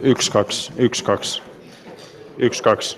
1-2, 1-2, 1-2.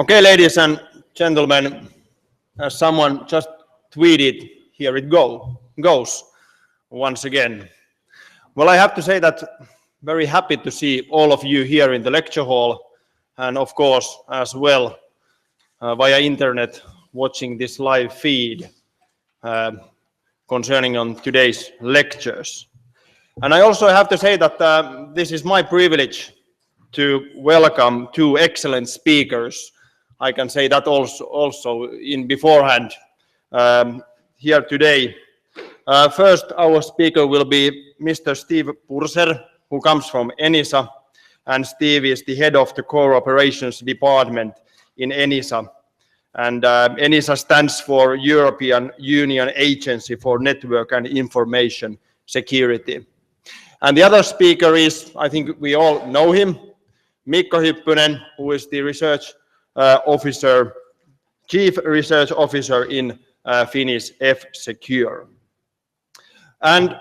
Okay, ladies and gentlemen, as someone just tweeted, here it goes once again. Well, I have to say that very happy to see all of you here in the lecture hall, and of course as well via internet watching this live feed concerning on today's lectures. And I also have to say that this is my privilege to welcome two excellent speakers. I can say that also in beforehand here today. First, our speaker will be Mr. Steve Purser, who comes from ENISA, and Steve is the head of the Core Operations Department in ENISA. And ENISA stands for European Union Agency for Network and Information Security. And the other speaker is, I think we all know him, Mikko Hyppönen, who is the research officer, chief research officer in Finnish F-Secure. And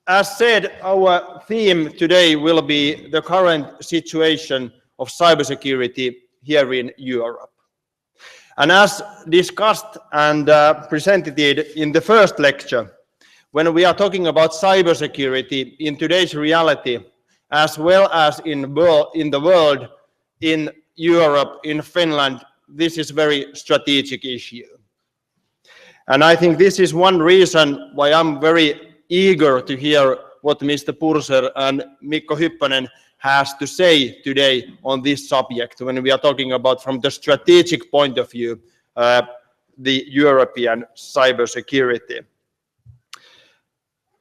as said, our theme today will be the current situation of cybersecurity here in Europe. And as discussed and presented in the first lecture, when we are talking about cybersecurity in today's reality, as well as in the world, in Europe, in Finland, this is a very strategic issue. And I think this is one reason why I'm very eager to hear what Mr. Purser and Mikko Hyppönen has to say today on this subject when we are talking about, from the strategic point of view, the European cybersecurity.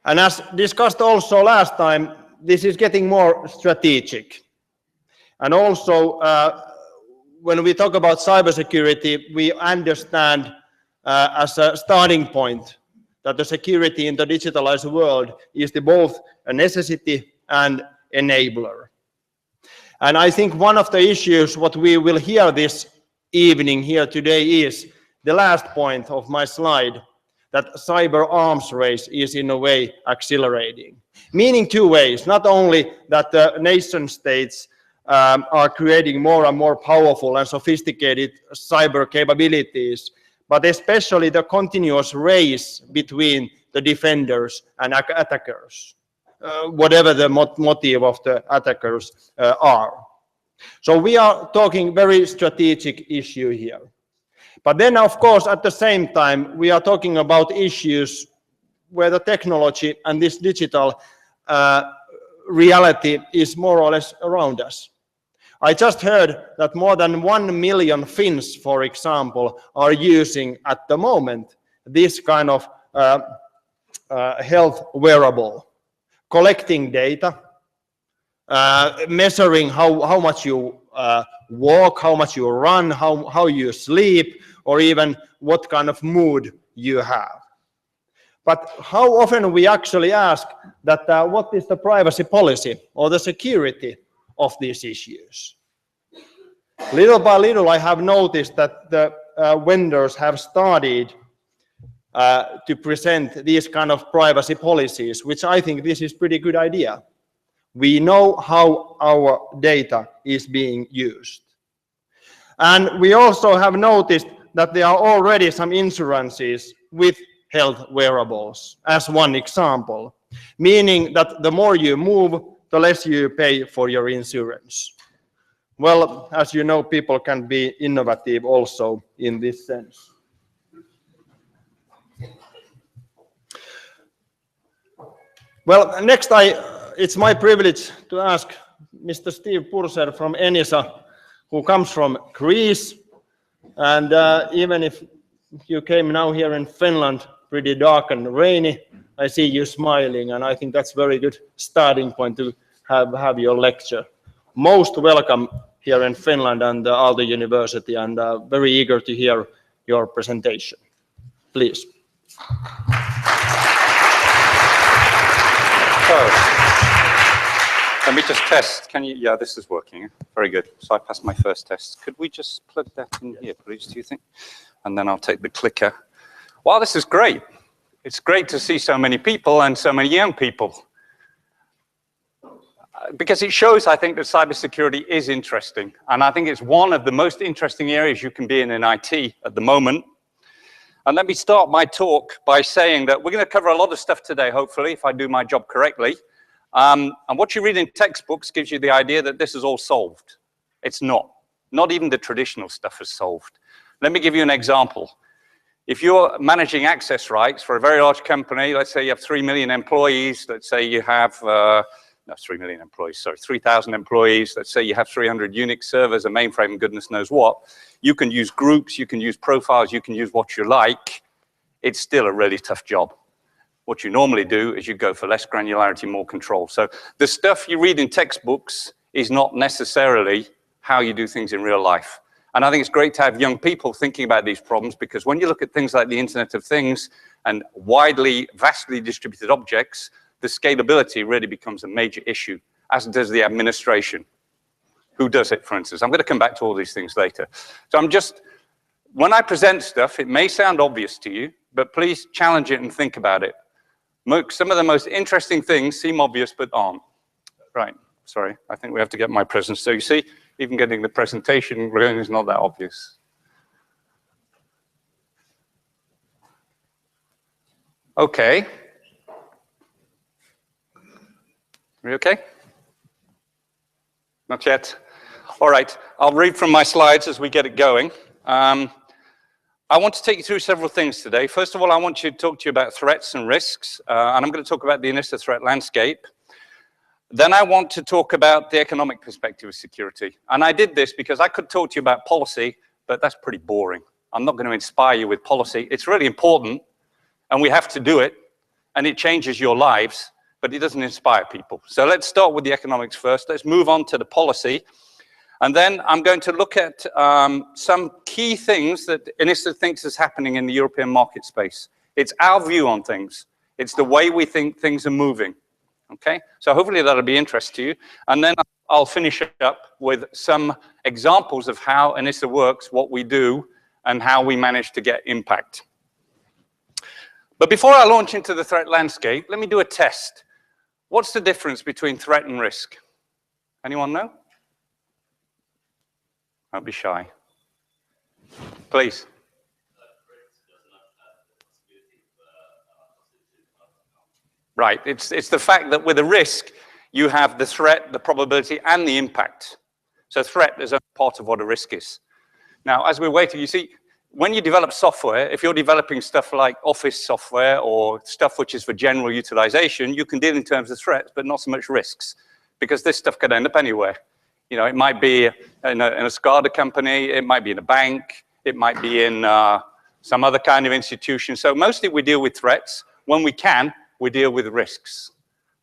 And as discussed also last time, this is getting more strategic. And also, when we talk about cybersecurity, we understand as a starting point that the security in the digitalized world is both a necessity and enabler. And I think one of the issues what we will hear this evening here today is the last point of my slide, that cyber arms race is in a way accelerating. Meaning two ways, not only that the nation states are creating more and more powerful and sophisticated cyber capabilities, but especially the continuous race between the defenders and attackers, whatever the motive of the attackers are. So we are talking very strategic issue here. But then, of course, at the same time, we are talking about issues where the technology and this digital reality is more or less around us. I just heard that more than 1 million Finns, for example, are using at the moment this kind of health wearable, collecting data, measuring how much you walk, how much you run, how you sleep, or even what kind of mood you have. But how often we actually ask that what is the privacy policy or the security of these issues? Little by little, I have noticed that the vendors have started to present these kind of privacy policies, which I think this is a pretty good idea. We know how our data is being used. And we also have noticed that there are already some insurances with health wearables, as one example, meaning that the more you move, the less you pay for your insurance. Well, as you know, people can be innovative also in this sense. Well, next it's my privilege to ask Mr. Steve Purser from ENISA, who comes from Greece. And even if you came now here in Finland, pretty dark and rainy, I see you smiling, and I think that's a very good starting point to have your lecture. Most welcome here in Finland and Aalto University, and very eager to hear your presentation. Please. So, let me just test. Can you? Yeah, this is working. Very good. So I passed my first test. Could we just plug that in here, please, do you think? And then I'll take the clicker. Wow, this is great. It's great to see so many people and so many young people. because it shows, I think, that cybersecurity is interesting. And I think it's one of the most interesting areas you can be in IT at the moment. And let me start my talk by saying that we're going to cover a lot of stuff today, hopefully, if I do my job correctly. And what you read in textbooks gives you the idea that this is all solved. It's not. Not even the traditional stuff is solved. Let me give you an example. If you're managing access rights for a very large company, let's say you have 3 million employees, let's say you have, no, 3 million employees, sorry, 3,000 employees, let's say you have 300 Unix servers, a mainframe, and goodness knows what, you can use groups, you can use profiles, you can use what you like. It's still a really tough job. What you normally do is you go for less granularity, more control. So the stuff you read in textbooks is not necessarily how you do things in real life. And I think it's great to have young people thinking about these problems, because when you look at things like the Internet of Things and widely, vastly distributed objects, the scalability really becomes a major issue, as does the administration. Who does it, for instance? I'm going to come back to all these things later. So when I present stuff, it may sound obvious to you, but please challenge it and think about it. Some of the most interesting things seem obvious, but aren't. Right, sorry, I think we have to get my presence. So you see, even getting the presentation going is not that obvious. Okay. Are we okay? Not yet. All right, I'll read from my slides as we get it going. I want to take you through several things today. First of all, I want to talk to you about threats and risks, and I'm going to talk about the ENISA threat landscape. Then I want to talk about the economic perspective of security. And I did this because I could talk to you about policy, but that's pretty boring. I'm not going to inspire you with policy. It's really important, and we have to do it, and it changes your lives, but it doesn't inspire people. So let's start with the economics first. Let's move on to the policy. And then I'm going to look at some key things that ENISA thinks is happening in the European market space. It's our view on things. It's the way we think things are moving. Okay, so hopefully that'll be interest to you. And then I'll finish up with some examples of how ENISA works, what we do, and how we manage to get impact. But before I launch into the threat landscape, let me do a test. What's the difference between threat and risk? Anyone know? Don't be shy. Please. Right, it's the fact that with a risk, you have the threat, the probability, and the impact. So threat is a part of what a risk is. Now, as we're waiting, you see, when you develop software, if you're developing stuff like Office software or stuff which is for general utilization, you can deal in terms of threats, but not so much risks, because this stuff could end up anywhere. You know, it might be in a SCADA company, it might be in a bank, it might be in some other kind of institution. So mostly we deal with threats. When we can, we deal with risks.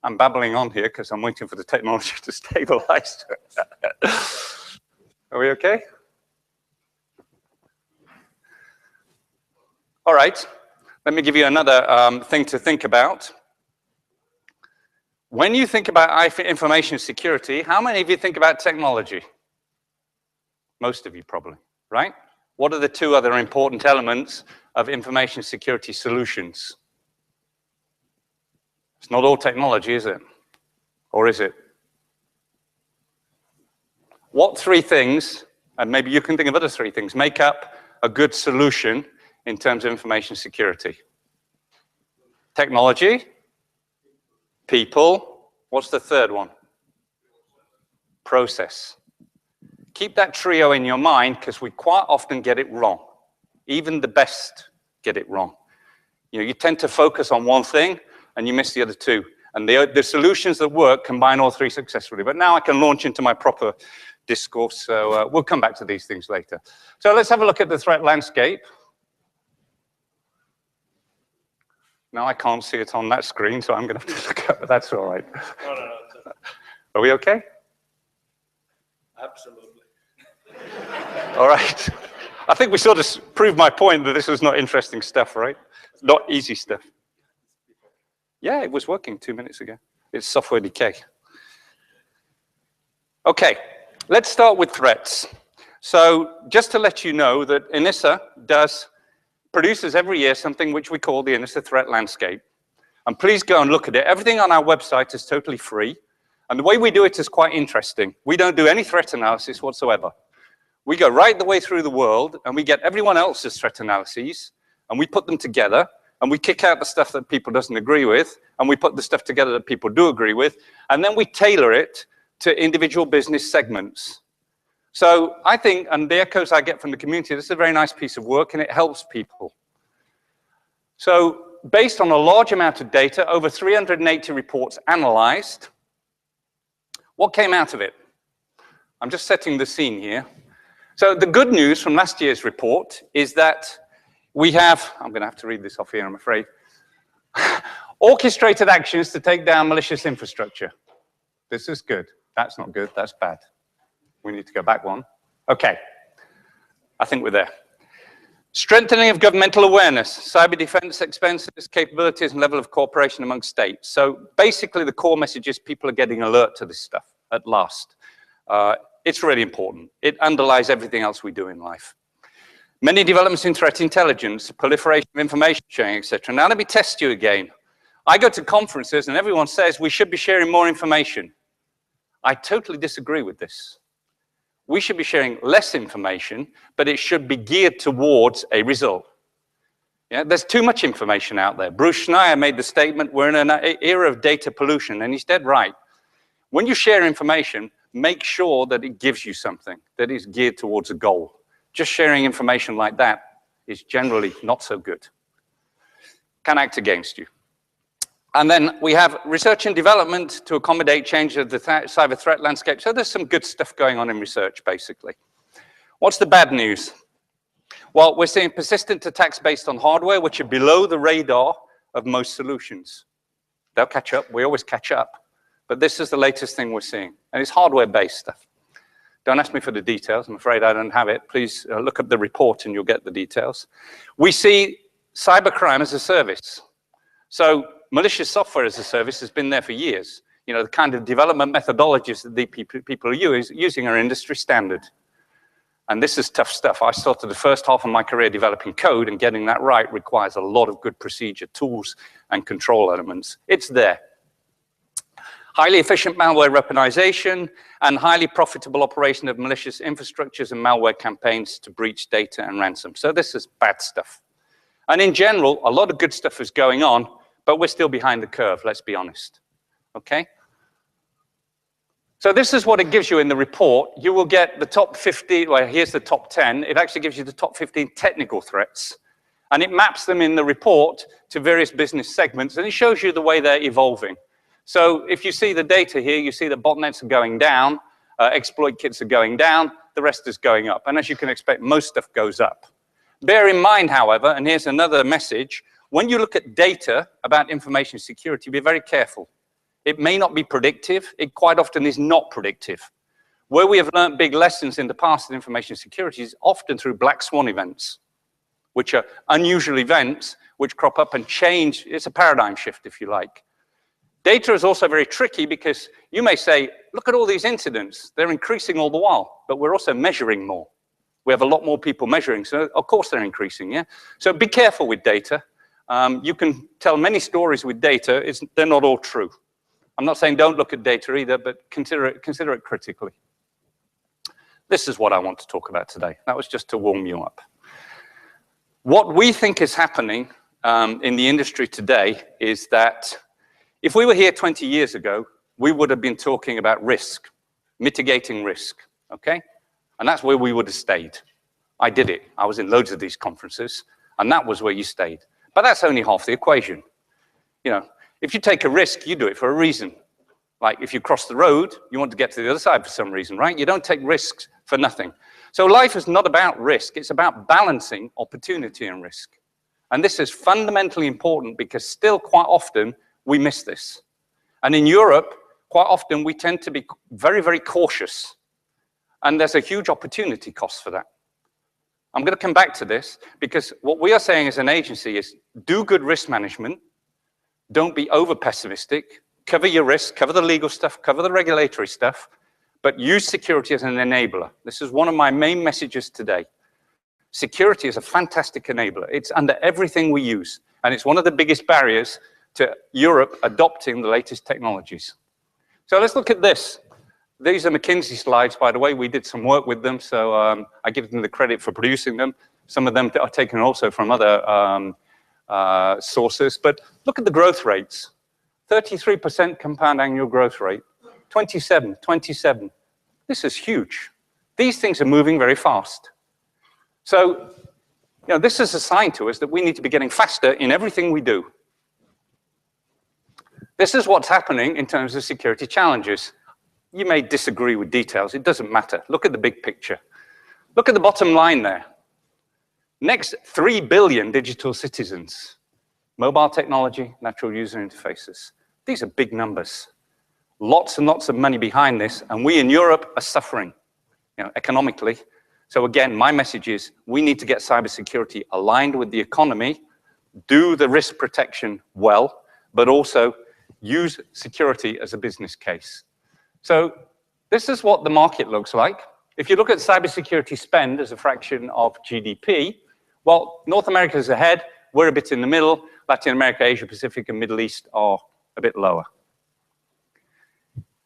I'm babbling on here because I'm waiting for the technology to stabilize. Are we okay? All right, let me give you another thing to think about. When you think about information security, how many of you think about technology? Most of you probably, right? What are the two other important elements of information security solutions? It's not all technology, is it? Or is it? What three things, and maybe you can think of other three things, make up a good solution in terms of information security? Technology, people, what's the third one? Process. Keep that trio in your mind, because we quite often get it wrong. Even the best get it wrong. You know, you tend to focus on one thing, and you miss the other two. And the solutions that work combine all three successfully. But now I can launch into my proper discourse, so we'll come back to these things later. So let's have a look at the threat landscape. Now I can't see it on that screen, so I'm going to have to look up, but that's all right. No. Are we okay? Absolutely. All right. I think we sort of proved my point that this was not interesting stuff, right? Not easy stuff. Yeah, it was working 2 minutes ago. It's software decay. Okay, let's start with threats. So just to let you know that ENISA produces every year something which we call the ENISA threat landscape. And please go and look at it. Everything on our website is totally free. And the way we do it is quite interesting. We don't do any threat analysis whatsoever. We go right the way through the world, and we get everyone else's threat analyses, and we put them together, and we kick out the stuff that people doesn't agree with, and we put the stuff together that people do agree with, and then we tailor it to individual business segments. So I think, and the echoes I get from the community, this is a very nice piece of work, and it helps people. So based on a large amount of data, over 380 reports analyzed, what came out of it? I'm just setting the scene here. So the good news from last year's report is that we have, I'm going to have to read this off here, I'm afraid, orchestrated actions to take down malicious infrastructure. This is good. That's not good. That's bad. We need to go back one. Okay. I think we're there. Strengthening of governmental awareness, cyber defense expenses, capabilities, and level of cooperation among states. So basically the core message is people are getting alert to this stuff at last. It's really important. It underlies everything else we do in life. Many developments in threat intelligence, proliferation of information sharing, etc. Now let me test you again. I go to conferences and everyone says we should be sharing more information. I totally disagree with this. We should be sharing less information, but it should be geared towards a result. Yeah, there's too much information out there. Bruce Schneier made the statement, we're in an era of data pollution, and he's dead right. When you share information, make sure that it gives you something, that is geared towards a goal. Just sharing information like that is generally not so good. Can act against you. And then we have research and development to accommodate change of the cyber threat landscape. So there's some good stuff going on in research, basically. What's the bad news? Well, we're seeing persistent attacks based on hardware, which are below the radar of most solutions. They'll catch up. We always catch up. But this is the latest thing we're seeing. And it's hardware-based stuff. Don't ask me for the details. I'm afraid I don't have it. Please look up the report and you'll get the details. We see cybercrime as a service. So malicious software as a service has been there for years. You know, the kind of development methodologies that the people are using are industry standard. And this is tough stuff. I started the first half of my career developing code, and getting that right requires a lot of good procedure, tools, and control elements. It's there. Highly efficient malware weaponization and highly profitable operation of malicious infrastructures and malware campaigns to breach data and ransom. So this is bad stuff. And in general, a lot of good stuff is going on, but we're still behind the curve, let's be honest. Okay? So this is what it gives you in the report. You will get the top 50, well, here's the top 10. It actually gives you the top 15 technical threats. And it maps them in the report to various business segments, and it shows you the way they're evolving. So if you see the data here, you see that botnets are going down, exploit kits are going down, the rest is going up. And as you can expect, most stuff goes up. Bear in mind, however, and here's another message, when you look at data about information security, be very careful. It may not be predictive. It quite often is not predictive. Where we have learned big lessons in the past in information security is often through black swan events, which are unusual events which crop up and change. It's a paradigm shift, if you like. Data is also very tricky because you may say, look at all these incidents. They're increasing all the while, but we're also measuring more. We have a lot more people measuring, so of course they're increasing, yeah? So be careful with data. You can tell many stories with data. They're not all true. I'm not saying don't look at data either, but consider it critically. This is what I want to talk about today. That was just to warm you up. What we think is happening in the industry today is that if we were here 20 years ago, we would have been talking about risk, mitigating risk, okay? And that's where we would have stayed. I did it. I was in loads of these conferences, and that was where you stayed. But that's only half the equation. You know, if you take a risk, you do it for a reason. Like if you cross the road, you want to get to the other side for some reason, right? You don't take risks for nothing. So life is not about risk. It's about balancing opportunity and risk. And this is fundamentally important because still quite often we miss this. And in Europe, quite often we tend to be very, very cautious. And there's a huge opportunity cost for that. I'm going to come back to this because what we are saying as an agency is do good risk management. Don't be over pessimistic. Cover your risk, cover the legal stuff, cover the regulatory stuff, but use security as an enabler. This is one of my main messages today. Security is a fantastic enabler. It's under everything we use, and it's one of the biggest barriers to Europe adopting the latest technologies. So let's look at this. These are McKinsey slides, by the way. We did some work with them, so I give them the credit for producing them. Some of them are taken also from other sources. But look at the growth rates. 33% compound annual growth rate. 27, 27. This is huge. These things are moving very fast. So, this is a sign to us that we need to be getting faster in everything we do. This is what's happening in terms of security challenges. You may disagree with details. It doesn't matter. Look at the big picture. Look at the bottom line there. Next 3 billion digital citizens. Mobile technology, natural user interfaces. These are big numbers. Lots and lots of money behind this, and we in Europe are suffering, economically. So again, my message is we need to get cybersecurity aligned with the economy, do the risk protection well, but also use security as a business case. So this is what the market looks like. If you look at cybersecurity spend as a fraction of GDP, well, North America is ahead. We're a bit in the middle. Latin America, Asia Pacific, and Middle East are a bit lower.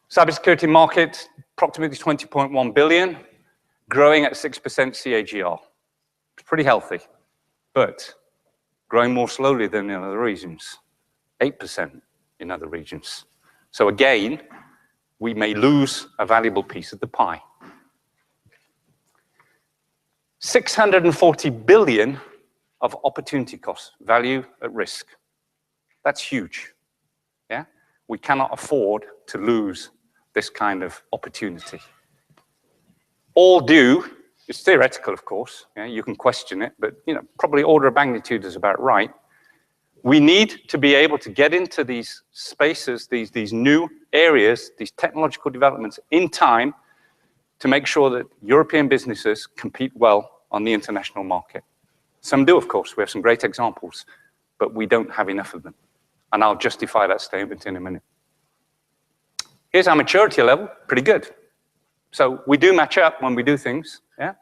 Cybersecurity market, approximately 20.1 billion, growing at 6% CAGR. It's pretty healthy, but growing more slowly than in other regions, 8% in other regions. So again, we may lose a valuable piece of the pie. 640 billion of opportunity costs, value at risk. That's huge. Yeah? We cannot afford to lose this kind of opportunity. All due, it's theoretical, of course. Yeah? You can question it, but probably order of magnitude is about right. We need to be able to get into these spaces, these new areas, these technological developments in time to make sure that European businesses compete well on the international market. Some do, of course. We have some great examples, but we don't have enough of them. And I'll justify that statement in a minute. Here's our maturity level, pretty good. So we do match up when we do things, yeah?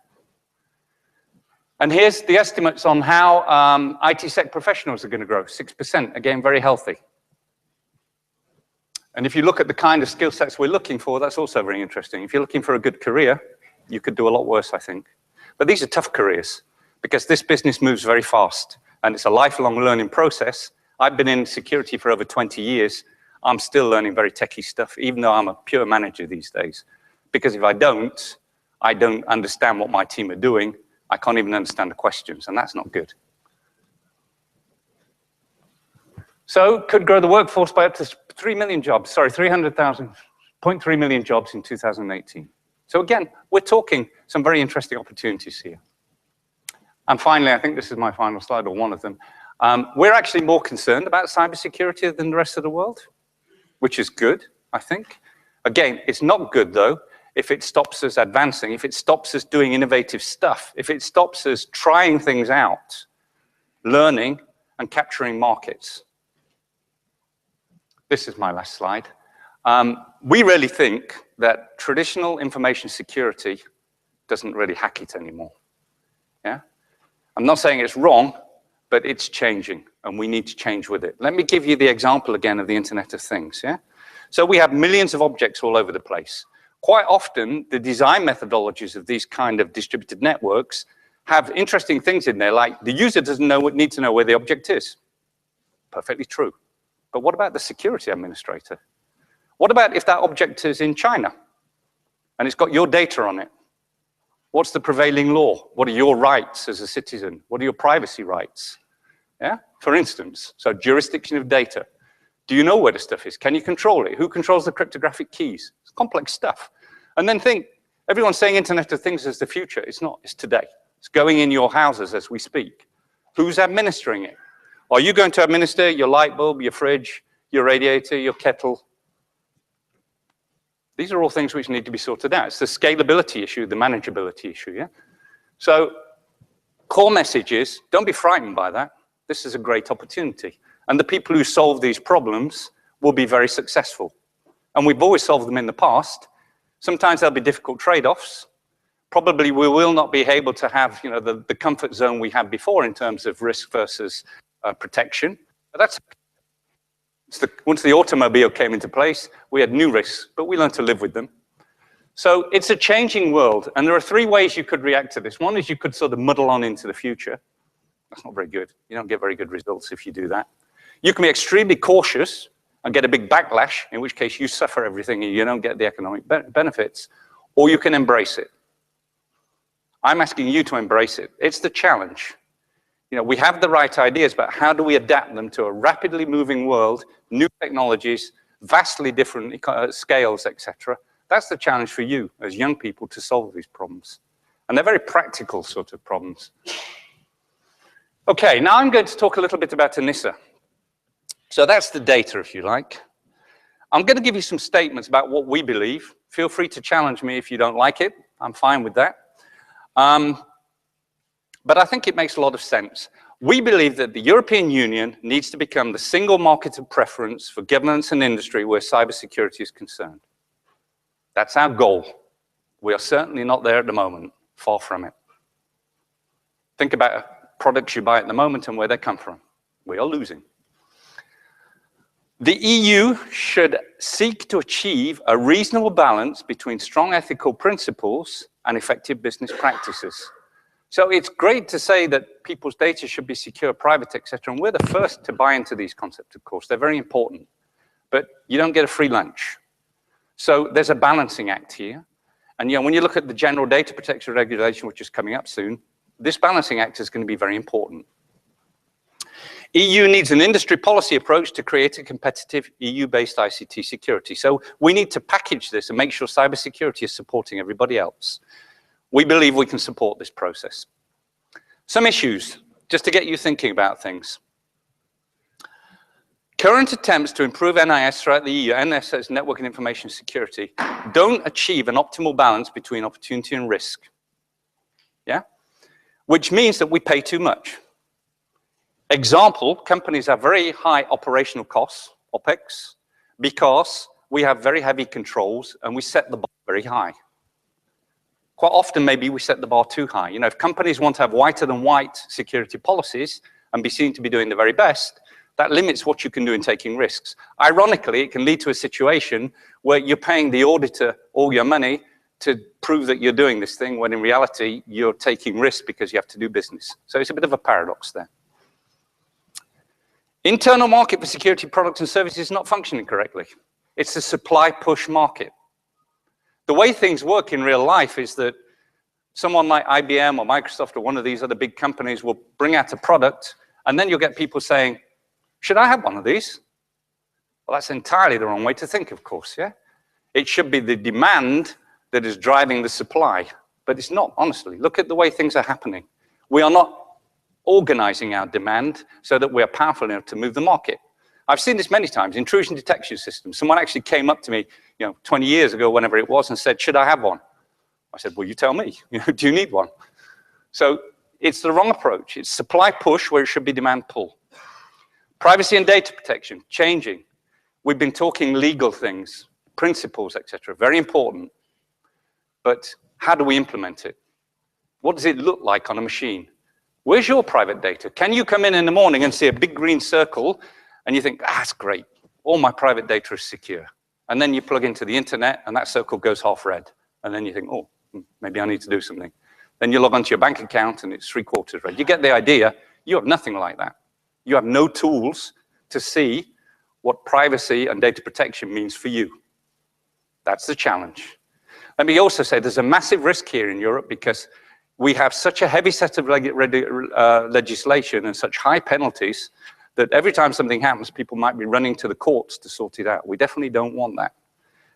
And here's the estimates on how IT sec professionals are going to grow, 6%, again, very healthy. And if you look at the kind of skill sets we're looking for, that's also very interesting. If you're looking for a good career, you could do a lot worse, I think. But these are tough careers because this business moves very fast and it's a lifelong learning process. I've been in security for over 20 years. I'm still learning very techie stuff, even though I'm a pure manager these days. Because if I don't understand what my team are doing. I can't even understand the questions, and that's not good. So could grow the workforce by up to 3 million jobs, sorry, 300,000.3 million jobs in 2018. So again, we're talking some very interesting opportunities here. And finally, I think this is my final slide, or one of them. We're actually more concerned about cybersecurity than the rest of the world, which is good, I think. Again, it's not good, though, if it stops us advancing, if it stops us doing innovative stuff, if it stops us trying things out, learning and capturing markets. This is my last slide. We really think that traditional information security doesn't really hack it anymore. Yeah? I'm not saying it's wrong, but it's changing, and we need to change with it. Let me give you the example again of the Internet of Things. Yeah? So we have millions of objects all over the place. Quite often, the design methodologies of these kind of distributed networks have interesting things in there, like the user doesn't need to know where the object is. Perfectly true. But what about the security administrator? What about if that object is in China and it's got your data on it? What's the prevailing law? What are your rights as a citizen? What are your privacy rights? Yeah, for instance, so jurisdiction of data. Do you know where the stuff is? Can you control it? Who controls the cryptographic keys? It's complex stuff. And then think, everyone's saying Internet of Things is the future. It's not, it's today. It's going in your houses as we speak. Who's administering it? Are you going to administer your light bulb, your fridge, your radiator, your kettle? These are all things which need to be sorted out. It's the scalability issue, the manageability issue, yeah? So, core message is, don't be frightened by that. This is a great opportunity. And the people who solve these problems will be very successful. And we've always solved them in the past. Sometimes there'll be difficult trade-offs. Probably we will not be able to have the comfort zone we had before in terms of risk versus protection. But that's Once the automobile came into place, we had new risks, but we learned to live with them. So it's a changing world, and there are three ways you could react to this. One is you could sort of muddle on into the future. That's not very good. You don't get very good results if you do that. You can be extremely cautious and get a big backlash, in which case you suffer everything and you don't get the economic benefits, or you can embrace it. I'm asking you to embrace it. It's the challenge. You know, we have the right ideas, but how do we adapt them to a rapidly moving world, new technologies, vastly different scales, etc.? That's the challenge for you as young people to solve these problems. And they're very practical sort of problems. Okay, now I'm going to talk a little bit about ENISA. So that's the data, if you like. I'm going to give you some statements about what we believe. Feel free to challenge me if you don't like it. I'm fine with that. But I think it makes a lot of sense. We believe that the European Union needs to become the single market of preference for governments and industry where cybersecurity is concerned. That's our goal. We are certainly not there at the moment, far from it. Think about products you buy at the moment and where they come from. We are losing. The EU should seek to achieve a reasonable balance between strong ethical principles and effective business practices. So it's great to say that people's data should be secure, private, etc. And we're the first to buy into these concepts, of course. They're very important. But you don't get a free lunch. So there's a balancing act here. And you know, when you look at the general data protection regulation, which is coming up soon, this balancing act is going to be very important. EU needs an industry policy approach to create a competitive EU-based ICT security. So we need to package this and make sure cybersecurity is supporting everybody else. We believe we can support this process. Some issues, just to get you thinking about things. Current attempts to improve NIS throughout the EU, NIS, Network and Information Security, don't achieve an optimal balance between opportunity and risk. Yeah? Which means that we pay too much. Example, companies have very high operational costs, OPEX, because we have very heavy controls and we set the bar very high. Quite often, maybe we set the bar too high. You know, if companies want to have whiter than white security policies and be seen to be doing the very best, that limits what you can do in taking risks. Ironically, it can lead to a situation where you're paying the auditor all your money to prove that you're doing this thing, when in reality, you're taking risks because you have to do business. So it's a bit of a paradox there. Internal market for security products and services is not functioning correctly. It's a supply push market. The way things work in real life is that someone like IBM or Microsoft or one of these other big companies will bring out a product, and then you'll get people saying, should I have one of these? Well, that's entirely the wrong way to think, of course, yeah? It should be the demand that is driving the supply, but it's not, honestly. Look at the way things are happening. We are not organizing our demand so that we are powerful enough to move the market. I've seen this many times, intrusion detection systems. Someone actually came up to me, 20 years ago, whenever it was, and said, should I have one? I said, well, you tell me, do you need one? So it's the wrong approach. It's supply push where it should be demand pull. Privacy and data protection, changing. We've been talking legal things, principles, etc. Very important. But how do we implement it? What does it look like on a machine? Where's your private data? Can you come in the morning and see a big green circle and you think, that's great, all my private data is secure. And then you plug into the internet and that circle goes half red. And then you think, oh, maybe I need to do something. Then you log onto your bank account and it's 3/4 red. You get the idea. You have nothing like that. You have no tools to see what privacy and data protection means for you. That's the challenge. Let me also say there's a massive risk here in Europe because we have such a heavy set of legislation and such high penalties that every time something happens, people might be running to the courts to sort it out. We definitely don't want that.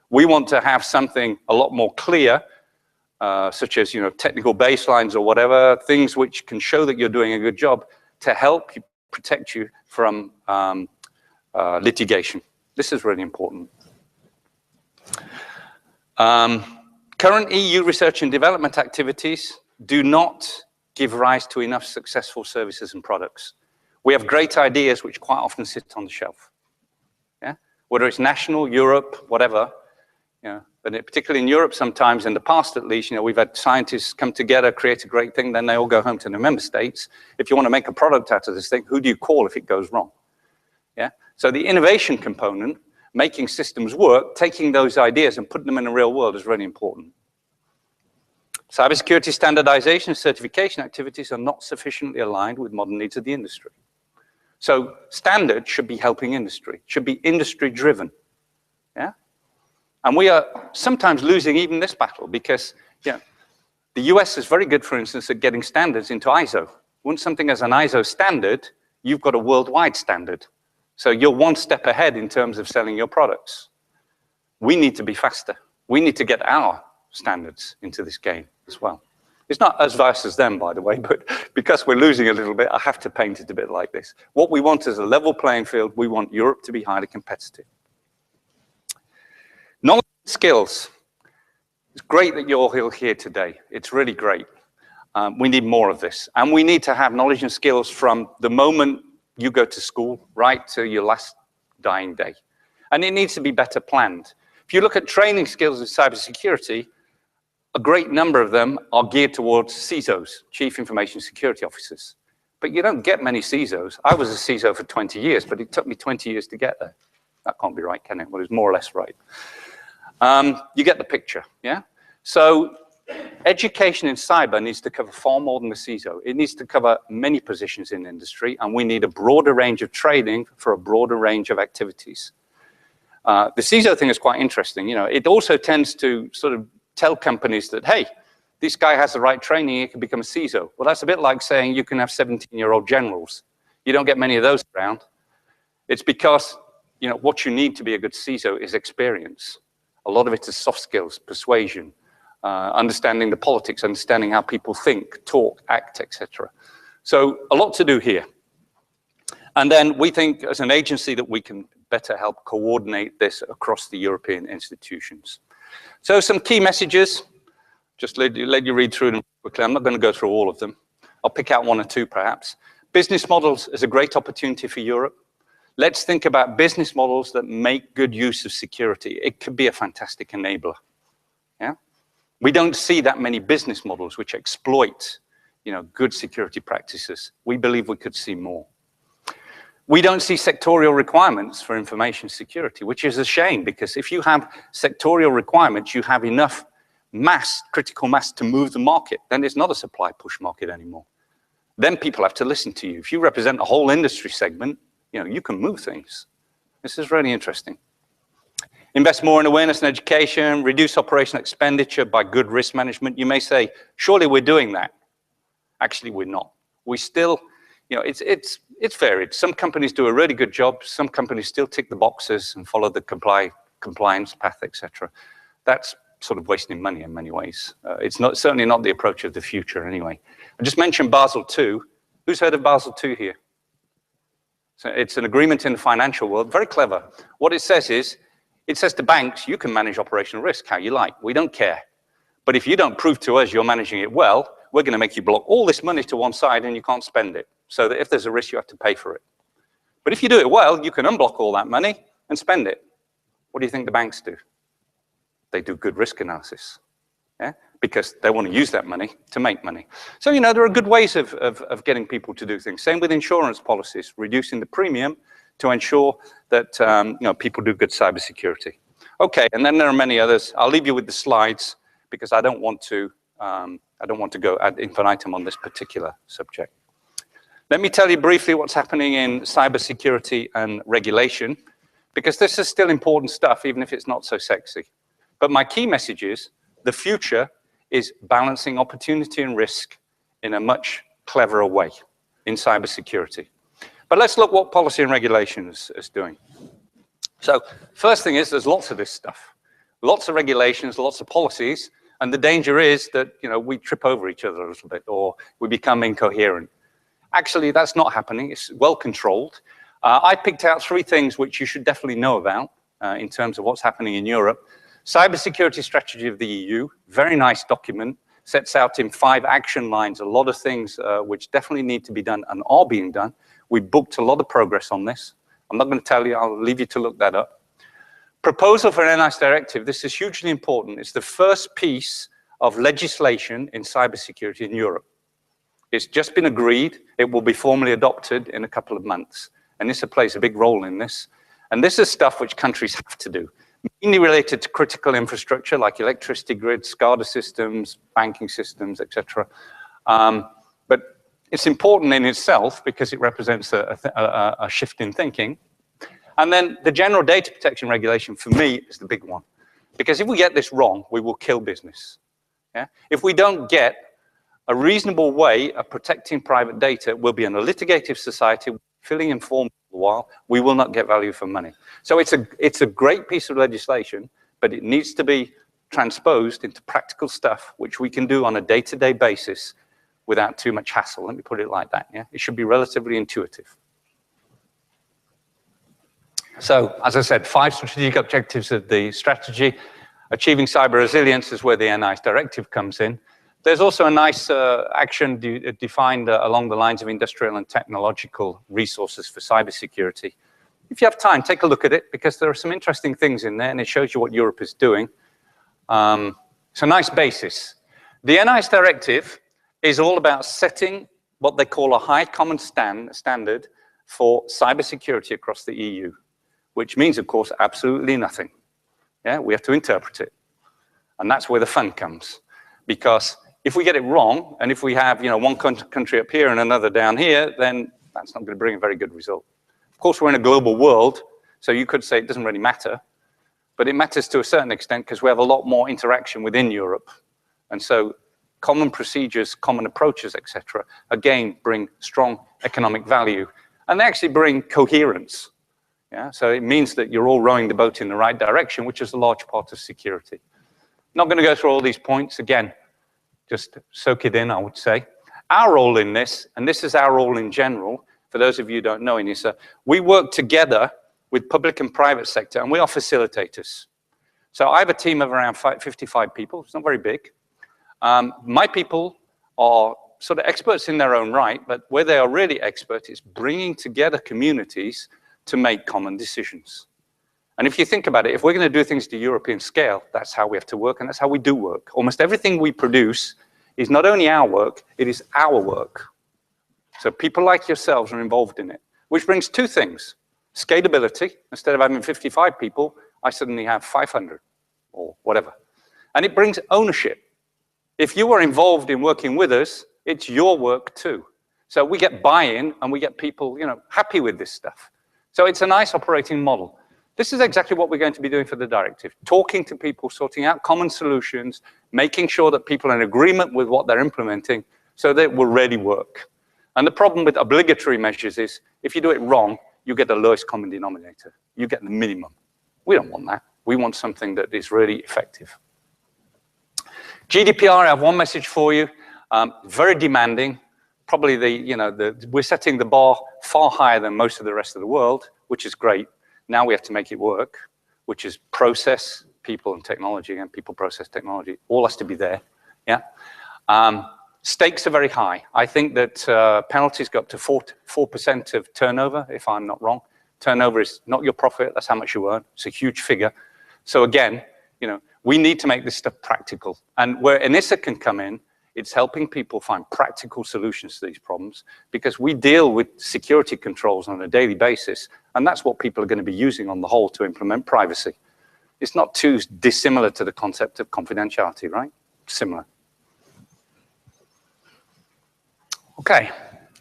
We want to have something a lot more clear, such as technical baselines or whatever, things which can show that you're doing a good job to help you protect you from litigation. This is really important. Current EU research and development activities do not give rise to enough successful services and products. We have great ideas which quite often sit on the shelf. Yeah? Whether it's national, Europe, whatever. But particularly in Europe sometimes, in the past at least, we've had scientists come together, create a great thing, then they all go home to their member states. If you want to make a product out of this thing, who do you call if it goes wrong? Yeah? So the innovation component, making systems work, taking those ideas and putting them in the real world is really important. Cybersecurity standardization and certification activities are not sufficiently aligned with modern needs of the industry. So standards should be helping industry, should be industry driven. Yeah? And we are sometimes losing even this battle because the US is very good, for instance, at getting standards into ISO. Once something has an ISO standard, you've got a worldwide standard. So you're one step ahead in terms of selling your products. We need to be faster. We need to get our standards into this game as well. It's not as vast as them, by the way, but because we're losing a little bit, I have to paint it a bit like this. What we want is a level playing field. We want Europe to be highly competitive. Knowledge and skills. It's great that you're all here today. It's really great. We need more of this. And we need to have knowledge and skills from the moment you go to school right to your last dying day. And it needs to be better planned. If you look at training skills in cybersecurity, a great number of them are geared towards CISOs, Chief Information Security Officers. But you don't get many CISOs. I was a CISO for 20 years, but it took me 20 years to get there. That can't be right, can it? Well, it's more or less right. You get the picture, yeah? So education in cyber needs to cover far more than the CISO. It needs to cover many positions in industry, and we need a broader range of training for a broader range of activities. The CISO thing is quite interesting. It also tends to sort of tell companies that, hey, this guy has the right training, he can become a CISO. Well, that's a bit like saying you can have 17-year-old generals. You don't get many of those around. It's because what you need to be a good CISO is experience. A lot of it is soft skills, persuasion, understanding the politics, understanding how people think, talk, act, etc. So a lot to do here. And then we think as an agency that we can better help coordinate this across the European institutions. So some key messages, just let you read through them quickly. I'm not going to go through all of them. I'll pick out one or two perhaps. Business models is a great opportunity for Europe. Let's think about business models that make good use of security. It could be a fantastic enabler. Yeah? We don't see that many business models which exploit good security practices. We believe we could see more. We don't see sectorial requirements for information security, which is a shame, because if you have sectorial requirements, you have enough mass, critical mass, to move the market. Then it's not a supply push market anymore. Then people have to listen to you. If you represent a whole industry segment, you can move things. This is really interesting. Invest more in awareness and education, reduce operational expenditure by good risk management. You may say, surely we're doing that. Actually, we're not. We still, it's varied. Some companies do a really good job. Some companies still tick the boxes and follow the compliance path, etc. That's sort of wasting money in many ways. It's certainly not the approach of the future anyway. I just mentioned Basel II. Who's heard of Basel II here? So it's an agreement in the financial world, very clever. What it says is, it says to banks, you can manage operational risk how you like. We don't care. But if you don't prove to us you're managing it well, we're going to make you block all this money to one side and you can't spend it. So that if there's a risk, you have to pay for it. But if you do it well, you can unblock all that money and spend it. What do you think the banks do? They do good risk analysis. Yeah? Because they want to use that money to make money. So, there are good ways of getting people to do things. Same with insurance policies, reducing the premium to ensure that people do good cybersecurity. Okay, and then there are many others. I'll leave you with the slides because I don't want to go ad infinitum on this particular subject. Let me tell you briefly what's happening in cybersecurity and regulation, because this is still important stuff, even if it's not so sexy. But my key message is the future is balancing opportunity and risk in a much cleverer way in cybersecurity. But let's look what policy and regulation is doing. So first thing is there's lots of this stuff. Lots of regulations, lots of policies, and the danger is that we trip over each other a little bit or we become incoherent. Actually, that's not happening. It's well controlled. I picked out 3 things which you should definitely know about in terms of what's happening in Europe. Cybersecurity strategy of the EU, very nice document, sets out in 5 action lines a lot of things which definitely need to be done and are being done. We booked a lot of progress on this. I'm not going to tell you, I'll leave you to look that up. Proposal for an ENISA directive, this is hugely important. It's the first piece of legislation in cybersecurity in Europe. It's just been agreed. It will be formally adopted in a couple of months. ENISA plays a big role in this. And this is stuff which countries have to do, mainly related to critical infrastructure like electricity grids, SCADA systems, banking systems, etc. But it's important in itself because it represents a shift in thinking. And then the general data protection regulation, for me, is the big one. Because if we get this wrong, we will kill business. Yeah? If we don't get a reasonable way of protecting private data, we'll be in a litigative society, filling in forms for a while, we will not get value for money. So it's a great piece of legislation, but it needs to be transposed into practical stuff, which we can do on a day-to-day basis without too much hassle. Let me put it like that. Yeah? It should be relatively intuitive. So, as I said, 5 strategic objectives of the strategy. Achieving cyber resilience is where the ENISA directive comes in. There's also a nice action defined along the lines of industrial and technological resources for cybersecurity. If you have time, take a look at it, because there are some interesting things in there, and it shows you what Europe is doing. It's a nice basis. The ENISA directive is all about setting what they call a high common standard for cybersecurity across the EU. Which means, of course, absolutely nothing. Yeah, we have to interpret it. And that's where the fun comes. Because if we get it wrong, and if we have, one country up here and another down here, then that's not going to bring a very good result. Of course, we're in a global world, so you could say it doesn't really matter. But it matters to a certain extent because we have a lot more interaction within Europe. And so common procedures, common approaches, etc., again, bring strong economic value. And they actually bring coherence. Yeah, so it means that you're all rowing the boat in the right direction, which is a large part of security. Not going to go through all these points. Again, just soak it in, I would say. Our role in this, and this is our role in general, for those of you who don't know ENISA, we work together with public and private sector, and we are facilitators. So I have a team of around 55 people. It's not very big. My people are sort of experts in their own right, but where they are really expert is bringing together communities to make common decisions. And if you think about it, if we're going to do things to European scale, that's how we have to work, and that's how we do work. Almost everything we produce is not only our work, it is our work. So people like yourselves are involved in it, which brings 2 things. Scalability. Instead of having 55 people, I suddenly have 500 or whatever. And it brings ownership. If you are involved in working with us, it's your work too. So we get buy-in and we get people, happy with this stuff. So it's a nice operating model. This is exactly what we're going to be doing for the directive. Talking to people, sorting out common solutions, making sure that people are in agreement with what they're implementing so that it will really work. And the problem with obligatory measures is if you do it wrong, you get the lowest common denominator. You get the minimum. We don't want that. We want something that is really effective. GDPR, I have one message for you. Very demanding. Probably we're setting the bar far higher than most of the rest of the world, which is great. Now we have to make it work, which is process, people, and technology, and people, process, technology. All has to be there. Yeah. Stakes are very high. I think that penalties go up to 4% of turnover, if I'm not wrong. Turnover is not your profit. That's how much you earn. It's a huge figure. So again, we need to make this stuff practical. And where ENISA can come in, it's helping people find practical solutions to these problems, because we deal with security controls on a daily basis, and that's what people are going to be using on the whole to implement privacy. It's not too dissimilar to the concept of confidentiality, right? Similar. Okay,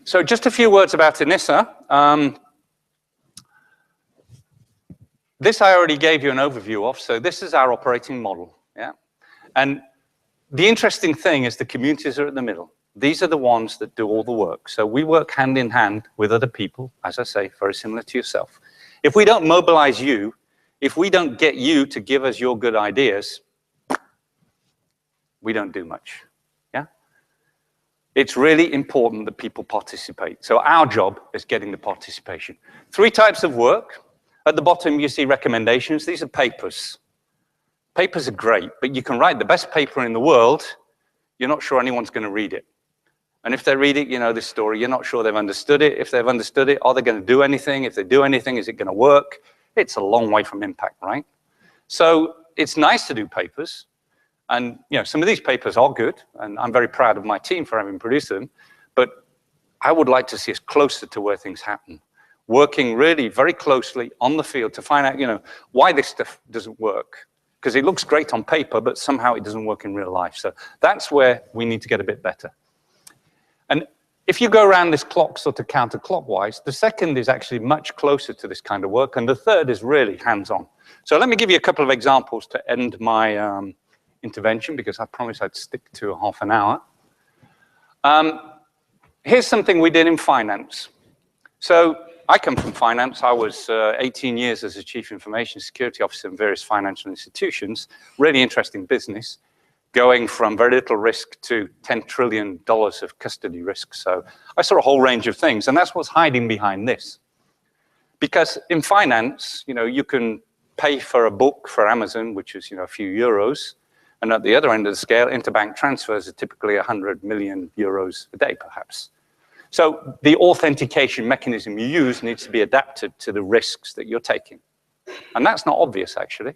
so just a few words about ENISA. This I already gave you an overview of, so this is our operating model, yeah? And the interesting thing is the communities are at the middle. These are the ones that do all the work. So we work hand in hand with other people, as I say, very similar to yourself. If we don't mobilize you, if we don't get you to give us your good ideas, we don't do much, yeah? It's really important that people participate. So our job is getting the participation. 3 types of work. At the bottom, you see recommendations. These are papers. Papers are great, but you can write the best paper in the world. You're not sure anyone's going to read it. And if they read it, you know this story. You're not sure they've understood it. If they've understood it, are they going to do anything? If they do anything, is it going to work? It's a long way from impact, right? So it's nice to do papers. And some of these papers are good, and I'm very proud of my team for having produced them. But I would like to see us closer to where things happen. working really very closely on the field to find out, you know, why this stuff doesn't work. Because it looks great on paper, but somehow it doesn't work in real life. So that's where we need to get a bit better. And if you go around this clock sort of counterclockwise, the second is actually much closer to this kind of work, and the third is really hands-on. So let me give you a couple of examples to end my intervention, because I promised I'd stick to a half an hour. Here's something we did in finance. So I come from finance. I was 18 years as a chief information security officer in various financial institutions. Really interesting business, going from very little risk to $10 trillion of custody risk. So I saw a whole range of things, and that's what's hiding behind this. Because in finance, you know, you can pay for a book for Amazon, which is, you know, a few euros, and at the other end of the scale, interbank transfers are typically 100 million euros a day, perhaps. So the authentication mechanism you use needs to be adapted to the risks that you're taking. And that's not obvious, actually.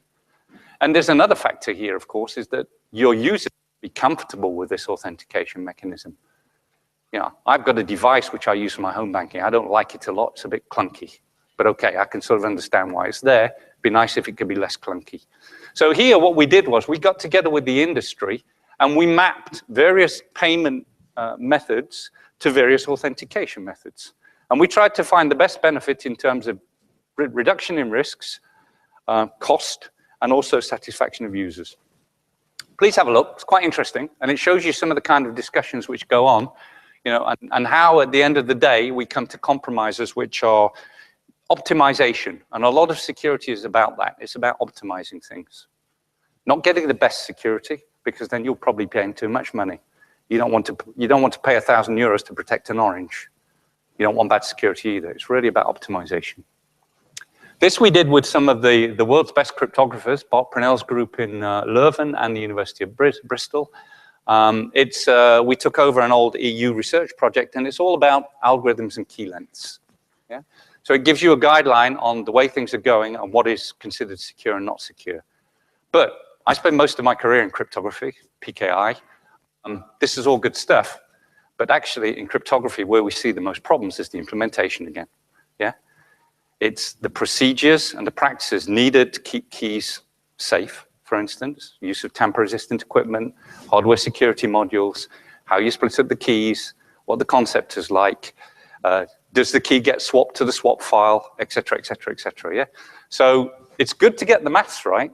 And there's another factor here, of course, is that your users be comfortable with this authentication mechanism. You know, I've got a device which I use for my home banking. I don't like it a lot. It's a bit clunky. But okay, I can sort of understand why it's there. It'd be nice if it could be less clunky. So here, what we did was we got together with the industry and we mapped various payment methods to various authentication methods. And we tried to find the best benefit in terms of reduction in risks, cost, and also satisfaction of users. Please have a look. It's quite interesting, and it shows you some of the kind of discussions which go on, you know, and how at the end of the day we come to compromises which are optimization. And a lot of security is about that. It's about optimizing things, not getting the best security, because then you'll probably be paying too much money. You don't want to pay 1,000 euros to protect an orange. You don't want bad security either. It's really about optimization. This we did with some of the world's best cryptographers, Bart Prenell's group in Leuven and the University of Bristol. We took over an old EU research project, and it's all about algorithms and key lengths. Yeah? So it gives you a guideline on the way things are going and what is considered secure and not secure. But I spent most of my career in cryptography, PKI. This is all good stuff, but actually in cryptography, where we see the most problems is the implementation again. Yeah, it's the procedures and the practices needed to keep keys safe. For instance, use of tamper-resistant equipment, hardware security modules, how you split up the keys, what the concept is like. Does the key get swapped to the swap file, et cetera, et cetera, et cetera. Yeah, so it's good to get the maths right,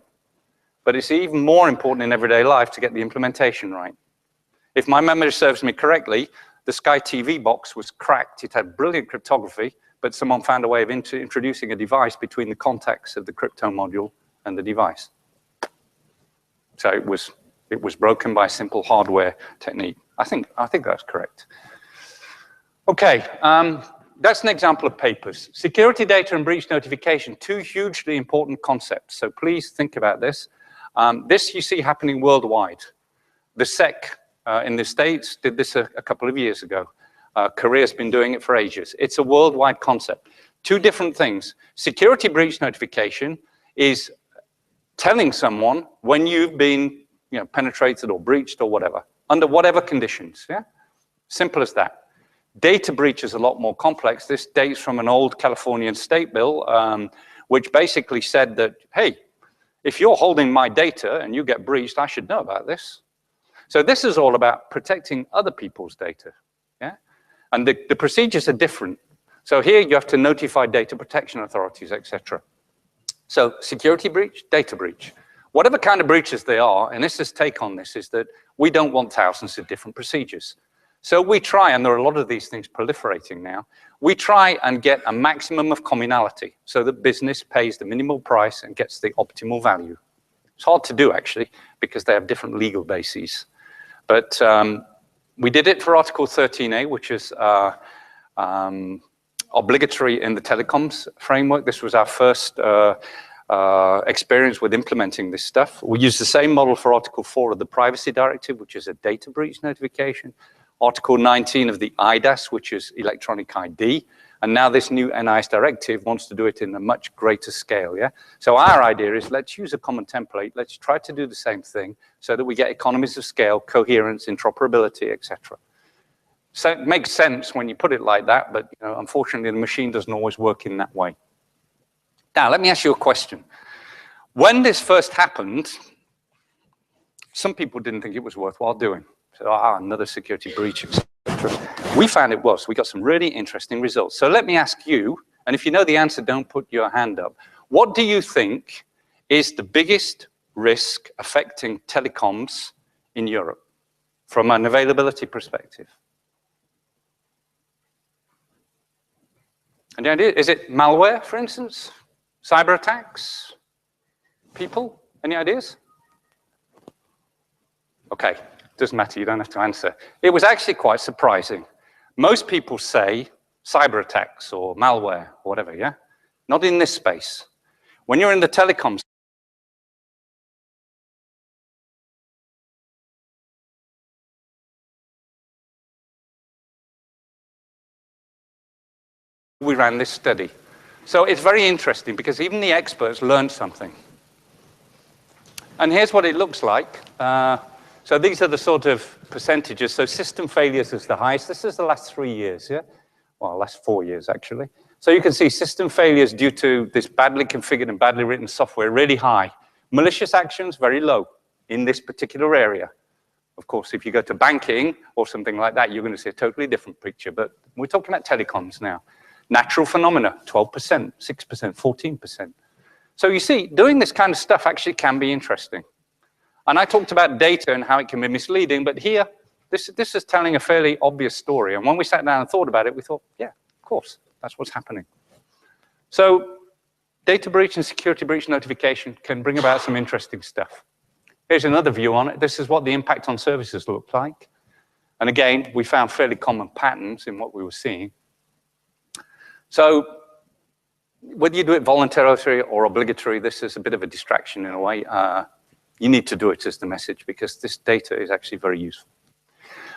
but it's even more important in everyday life to get the implementation right. If my memory serves me correctly, the Sky TV box was cracked. It had brilliant cryptography, but someone found a way of introducing a device between the contacts of the crypto module and the device. So it was broken by a simple hardware technique. I think that's correct. Okay, that's an example of papers. Security data and breach notification, two hugely important concepts. So please think about this. This you see happening worldwide. The SEC in the States did this a couple of years ago. Korea's been doing it for ages. It's a worldwide concept. Two different things. Security breach notification is telling someone when you've been, you know, penetrated or breached or whatever, under whatever conditions. Yeah, simple as that. Data breach is a lot more complex. This dates from an old Californian state bill, which basically said that, hey, if you're holding my data and you get breached, I should know about this. So this is all about protecting other people's data, yeah? And the procedures are different. So here you have to notify data protection authorities, etc. So security breach, data breach. Whatever kind of breaches they are, and NIST's take on this is that we don't want thousands of different procedures. So we try, and there are a lot of these things proliferating now, we try and get a maximum of commonality so that business pays the minimal price and gets the optimal value. It's hard to do, actually, because they have different legal bases. But we did it for Article 13A, which is obligatory in the telecoms framework. This was our first experience with implementing this stuff. We used the same model for Article 4 of the Privacy Directive, which is a data breach notification. Article 19 of the IDAS, which is electronic ID. And now this new NIS directive wants to do it in a much greater scale, yeah? So our idea is let's use a common template, let's try to do the same thing so that we get economies of scale, coherence, interoperability, etc. So it makes sense when you put it like that, but unfortunately the machine doesn't always work in that way. Now, let me ask you a question. When this first happened, some people didn't think it was worthwhile doing. So, another security breach, etc. We found it was. We got some really interesting results. So let me ask you, and if you know the answer, don't put your hand up. What do you think is the biggest risk affecting telecoms in Europe from an availability perspective? Any idea? Is it malware, for instance? Cyber attacks? People? Any ideas? Okay, doesn't matter, you don't have to answer. It was actually quite surprising. Most people say cyber attacks or malware or whatever, yeah? Not in this space. When you're in the telecoms, we ran this study. So it's very interesting because even the experts learned something. And here's what it looks like. So these are the sort of percentages. So system failures is the highest. This is the last 3 years, yeah? Well, last 4 years, actually. So you can see system failures due to this badly configured and badly written software really high. Malicious actions, very low in this particular area. Of course, if you go to banking or something like that, you're going to see a totally different picture. But we're talking about telecoms now. Natural phenomena, 12%, 6%, 14%. So you see, doing this kind of stuff actually can be interesting. And I talked about data and how it can be misleading, but here, this is telling a fairly obvious story. And when we sat down and thought about it, we thought, yeah, of course, that's what's happening. So data breach and security breach notification can bring about some interesting stuff. Here's another view on it. This is what the impact on services looked like. And again, we found fairly common patterns in what we were seeing. So whether you do it voluntarily or obligatory, this is a bit of a distraction in a way. You need to do it as the message because this data is actually very useful.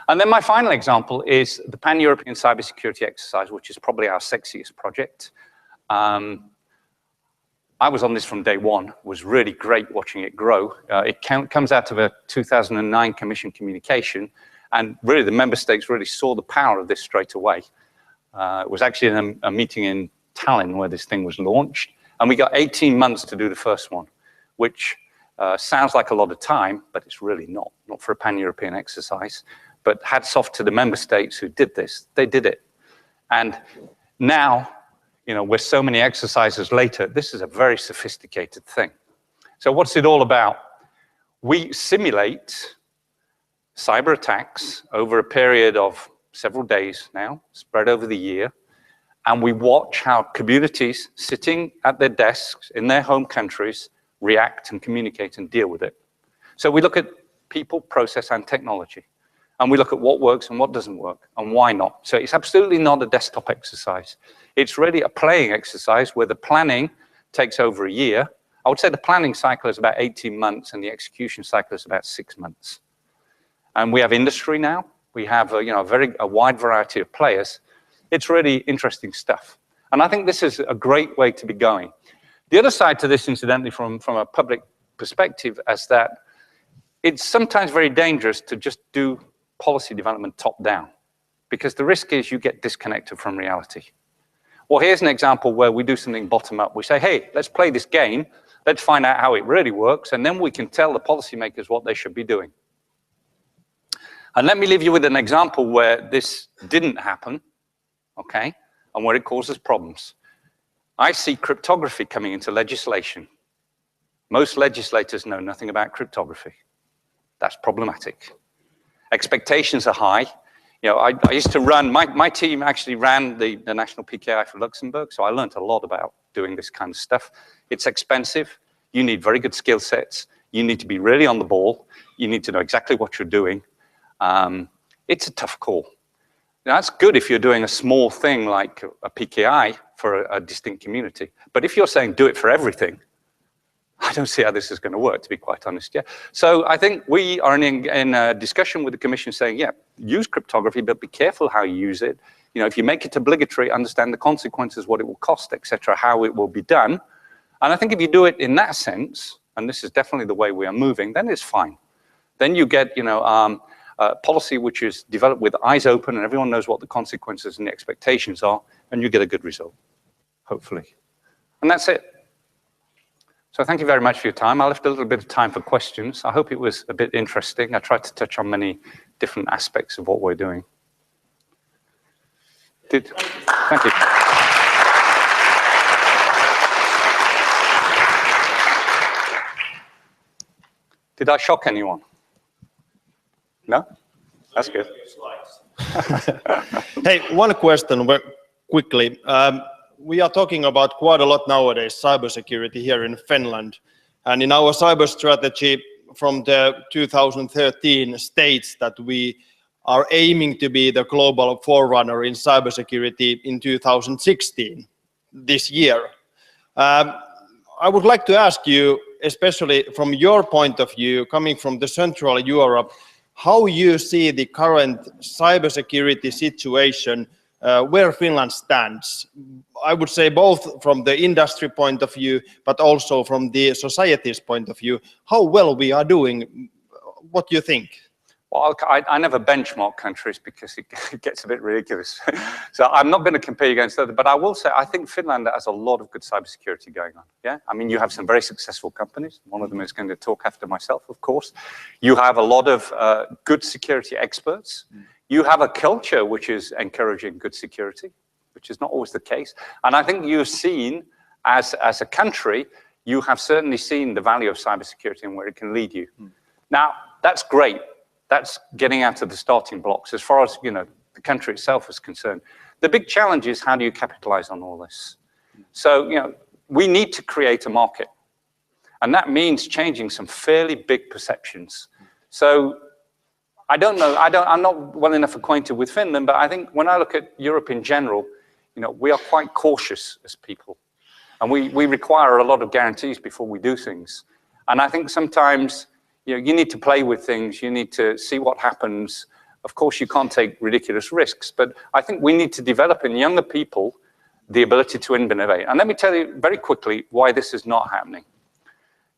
And then my final example is the Pan-European Cybersecurity Exercise, which is probably our sexiest project. I was on this from day one. It was really great watching it grow. It comes out of a 2009 Commission communication, and really the member states really saw the power of this straight away. It was actually in a meeting in Tallinn where this thing was launched, and we got 18 months to do the first one, which sounds like a lot of time, but it's really not for a pan-European exercise. But hats off to the member states who did this. They did it. And now, we're so many exercises later, this is a very sophisticated thing. So what's it all about? We simulate cyber attacks over a period of several days now, spread over the year, and we watch how communities sitting at their desks in their home countries react and communicate and deal with it. So we look at people, process, and technology, and we look at what works and what doesn't work, and why not. So it's absolutely not a desktop exercise. It's really a playing exercise where the planning takes over a year. I would say the planning cycle is about 18 months, and the execution cycle is about 6 months. And we have industry now. We have a wide variety of players. It's really interesting stuff. And I think this is a great way to be going. The other side to this, incidentally, from a public perspective, is that it's sometimes very dangerous to just do policy development top-down, because the risk is you get disconnected from reality. Well, here's an example where we do something bottom-up. We say, hey, let's play this game. Let's find out how it really works, and then we can tell the policymakers what they should be doing. And let me leave you with an example where this didn't happen, okay, and where it causes problems. I see cryptography coming into legislation. Most legislators know nothing about cryptography. That's problematic. Expectations are high. I used to run, my team actually ran the national PKI for Luxembourg, so I learned a lot about doing this kind of stuff. It's expensive. You need very good skill sets. You need to be really on the ball. You need to know exactly what you're doing. It's a tough call. Now, that's good if you're doing a small thing like a PKI for a distinct community. But if you're saying do it for everything, I don't see how this is going to work, to be quite honest. Yeah. So I think we are in a discussion with the Commission saying, yeah, use cryptography, but be careful how you use it. If you make it obligatory, understand the consequences, what it will cost, etc., how it will be done. And I think if you do it in that sense, and this is definitely the way we are moving, then it's fine. Then you get, policy which is developed with eyes open and everyone knows what the consequences and the expectations are, and you get a good result, hopefully. And that's it. So thank you very much for your time. I left a little bit of time for questions. I hope it was a bit interesting. I tried to touch on many different aspects of what we're doing. Thank you. Did I shock anyone? No? That's good. Hey, one question quickly. We are talking about quite a lot nowadays cybersecurity here in Finland, and in our cyber strategy from the 2013 states that we are aiming to be the global forerunner in cybersecurity in 2016, this year. I would like to ask you, especially from your point of view, coming from the Central Europe, how you see the current cybersecurity situation, where Finland stands. I would say both from the industry point of view, but also from the society's point of view, how well we are doing. What do you think? Well, I never benchmark countries because it gets a bit ridiculous. So I'm not going to compare against others, but I will say I think Finland has a lot of good cybersecurity going on. Yeah, I mean, you have some very successful companies. One of them is going to talk after myself, of course. You have a lot of good security experts. You have a culture which is encouraging good security, which is not always the case. And I think you've seen, as a country, you have certainly seen the value of cybersecurity and where it can lead you. Now, that's great. That's getting out of the starting blocks as far as, you know, the country itself is concerned. The big challenge is how do you capitalize on all this? So, you know, we need to create a market. And that means changing some fairly big perceptions. So I don't know, I'm not well enough acquainted with Finland, but I think when I look at Europe in general, you know, we are quite cautious as people. And we require a lot of guarantees before we do things. And I think sometimes, you know, you need to play with things, you need to see what happens. Of course, you can't take ridiculous risks, but I think we need to develop in younger people the ability to innovate. And let me tell you very quickly why this is not happening.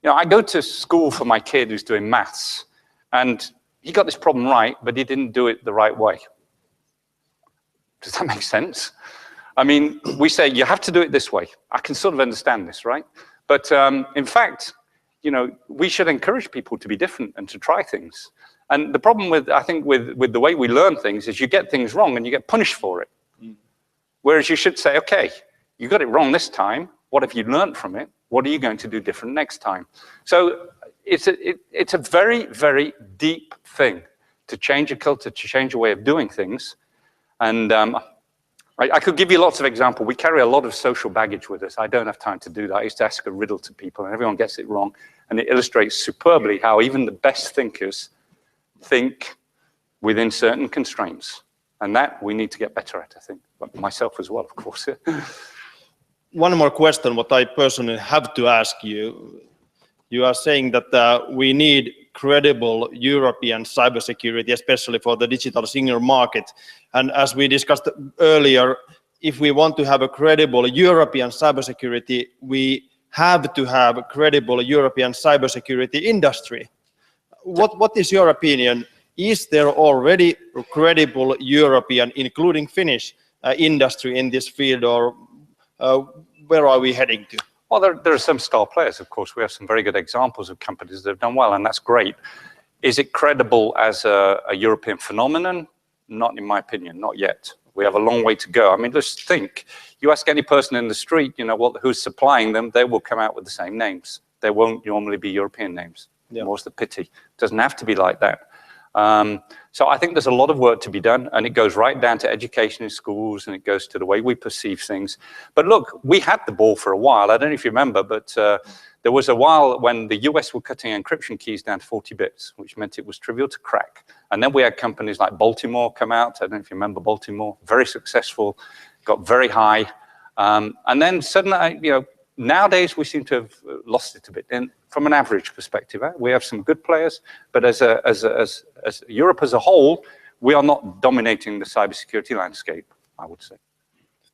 You know, I go to school for my kid who's doing maths, and he got this problem right, but he didn't do it the right way. Does that make sense? I mean, we say you have to do it this way. I can sort of understand this, right? But in fact, you know, we should encourage people to be different and to try things. And the problem with, I think, with the way we learn things is you get things wrong and you get punished for it. Whereas you should say, okay, you got it wrong this time. What have you learned from it? What are you going to do different next time? So it's a very, very deep thing to change a culture, to change a way of doing things. And I could give you lots of examples. We carry a lot of social baggage with us. I don't have time to do that. I used to ask a riddle to people and everyone gets it wrong. And it illustrates superbly how even the best thinkers think within certain constraints. And that we need to get better at, I think. But myself as well, of course. One more question, what I personally have to ask you. You are saying that we need credible European cybersecurity, especially for the digital single market. And as we discussed earlier, if we want to have a credible European cybersecurity, we have to have a credible European cybersecurity industry. What is your opinion? Is there already a credible European, including Finnish, industry in this field, or where are we heading to? Well, there are some star players, of course. We have some very good examples of companies that have done well, and that's great. Is it credible as a European phenomenon? Not in my opinion, not yet. We have a long way to go. I mean, just think, you ask any person in the street, you know, who's supplying them, they will come out with the same names. They won't normally be European names. Yeah. More's the pity. It doesn't have to be like that. So I think there's a lot of work to be done, and it goes right down to education in schools, and it goes to the way we perceive things. But look, we had the ball for a while. I don't know if you remember, but there was a while when the US were cutting encryption keys down to 40 bits, which meant it was trivial to crack. And then we had companies like Baltimore come out. I don't know if you remember Baltimore, very successful, got very high. And then suddenly, you know, nowadays we seem to have lost it a bit. And from an average perspective, we have some good players, but as Europe as a whole, we are not dominating the cybersecurity landscape, I would say.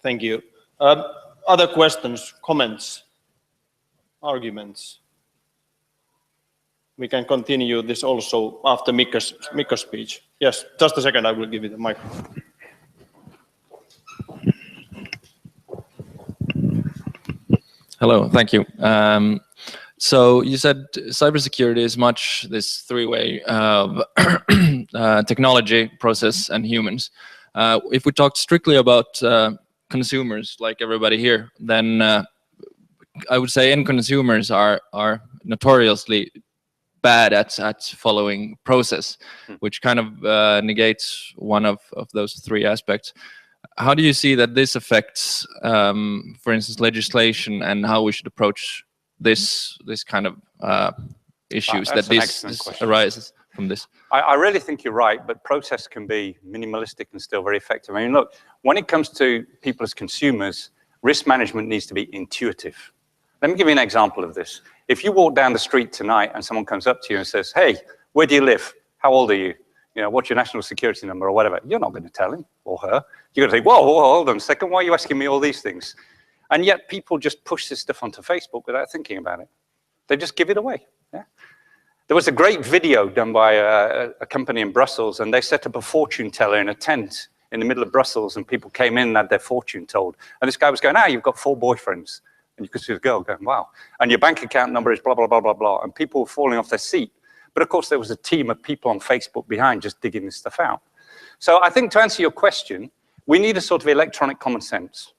Thank you. Other questions, comments, arguments? we can continue this also after Mikko's speech. Yes, just a second, I will give you the microphone. Hello, thank you. So you said cybersecurity is much this three-way of technology, process, and humans. If we talk strictly about consumers, like everybody here, then I would say end consumers are notoriously bad at following process, which kind of negates one of those three aspects. How do you see that this affects, for instance, legislation and how we should approach this kind of issues that this arises from this? I really think you're right, but process can be minimalistic and still very effective. I mean, look, when it comes to people as consumers, risk management needs to be intuitive. Let me give you an example of this. If you walk down the street tonight and someone comes up to you and says, hey, where do you live? How old are you? You know, what's your national security number or whatever? You're not going to tell him or her. You're going to say, whoa, hold on a second. Why are you asking me all these things? And yet people just push this stuff onto Facebook without thinking about it. They just give it away. Yeah? There was a great video done by a company in Brussels, and they set up a fortune teller in a tent in the middle of Brussels, and people came in and had their fortune told. And this guy was going, you've got 4 boyfriends. And you could see the girl going, wow. And your bank account number is blah, blah, blah, blah, blah. And people were falling off their seat. But of course, there was a team of people on Facebook behind just digging this stuff out. So I think to answer your question, we need a sort of electronic common sense.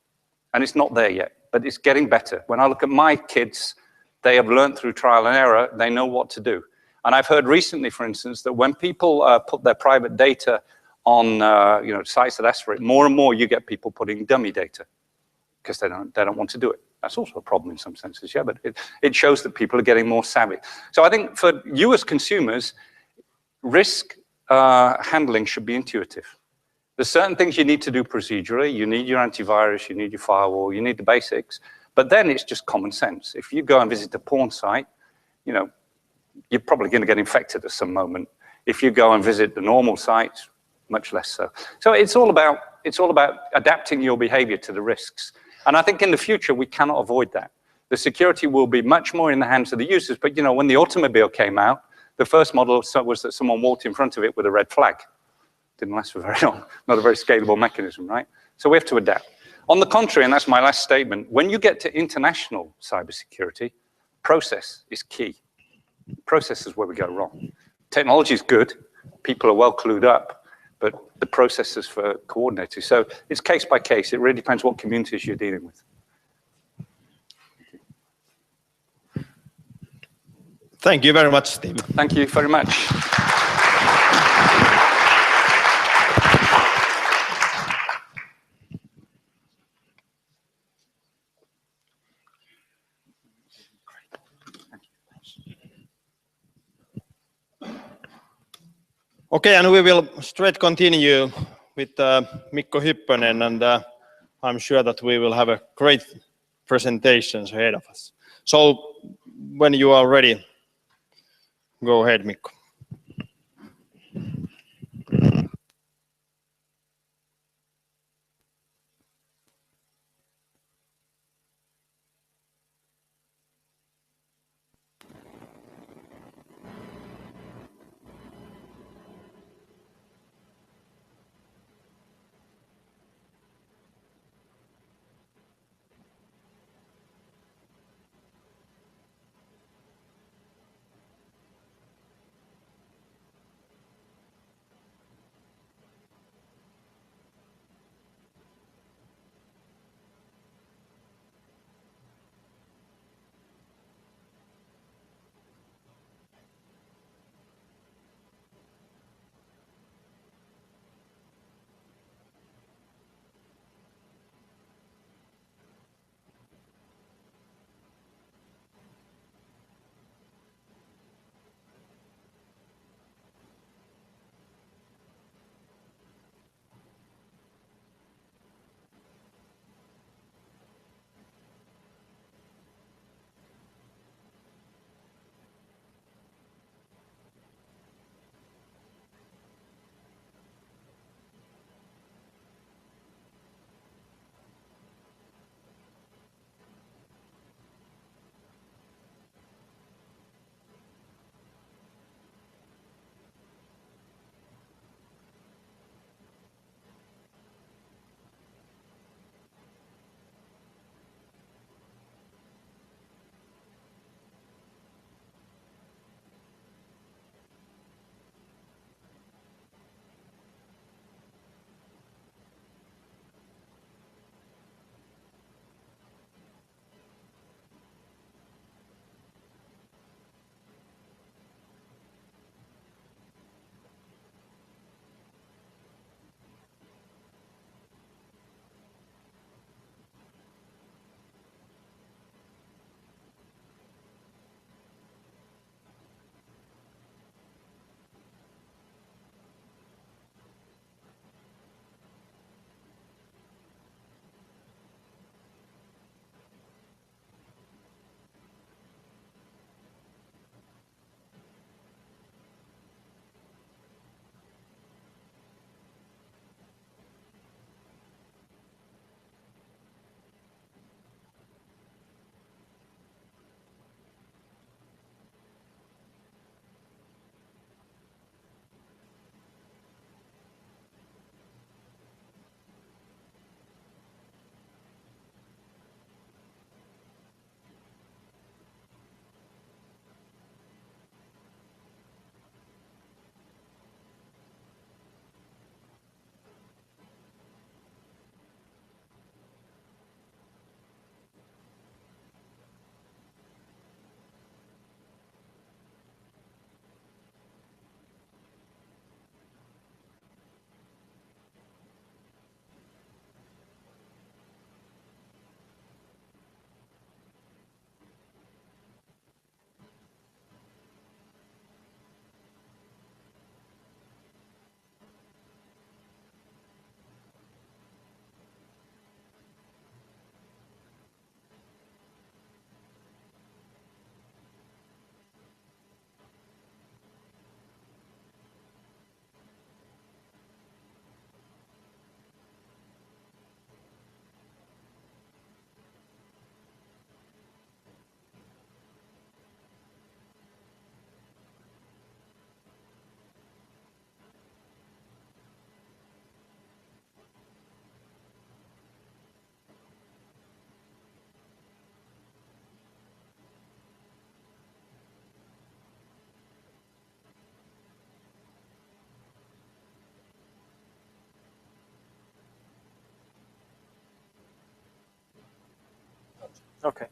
And it's not there yet, but it's getting better. When I look at my kids, they have learned through trial and error. They know what to do. And I've heard recently, for instance, that when people put their private data on sites that ask for it, more and more you get people putting dummy data because they don't want to do it. That's also a problem in some senses, yeah, but it shows that people are getting more savvy. So I think for you as consumers, risk handling should be intuitive. There's certain things you need to do procedurally. You need your antivirus, you need your firewall, you need the basics, but then it's just common sense. If you go and visit a porn site, you know, you're probably going to get infected at some moment. If you go and visit the normal sites, much less so. So it's all about adapting your behavior to the risks. And I think in the future, we cannot avoid that. The security will be much more in the hands of the users. But, you know, when the automobile came out, the first model was that someone walked in front of it with a red flag. Didn't last for very long. Not a very scalable mechanism, right? So we have to adapt. On the contrary, and that's my last statement, when you get to international cybersecurity, process is key. Process is where we go wrong. Technology is good. People are well clued up. But the processes for coordinating. So it's case by case. It really depends what communities you're dealing with. Thank you very much, Steve. Thank you very much. Okay, and we will straight continue with Mikko Hyppönen, and I'm sure that we will have a great presentations ahead of us. So when you are ready, go ahead, Mikko. Okay.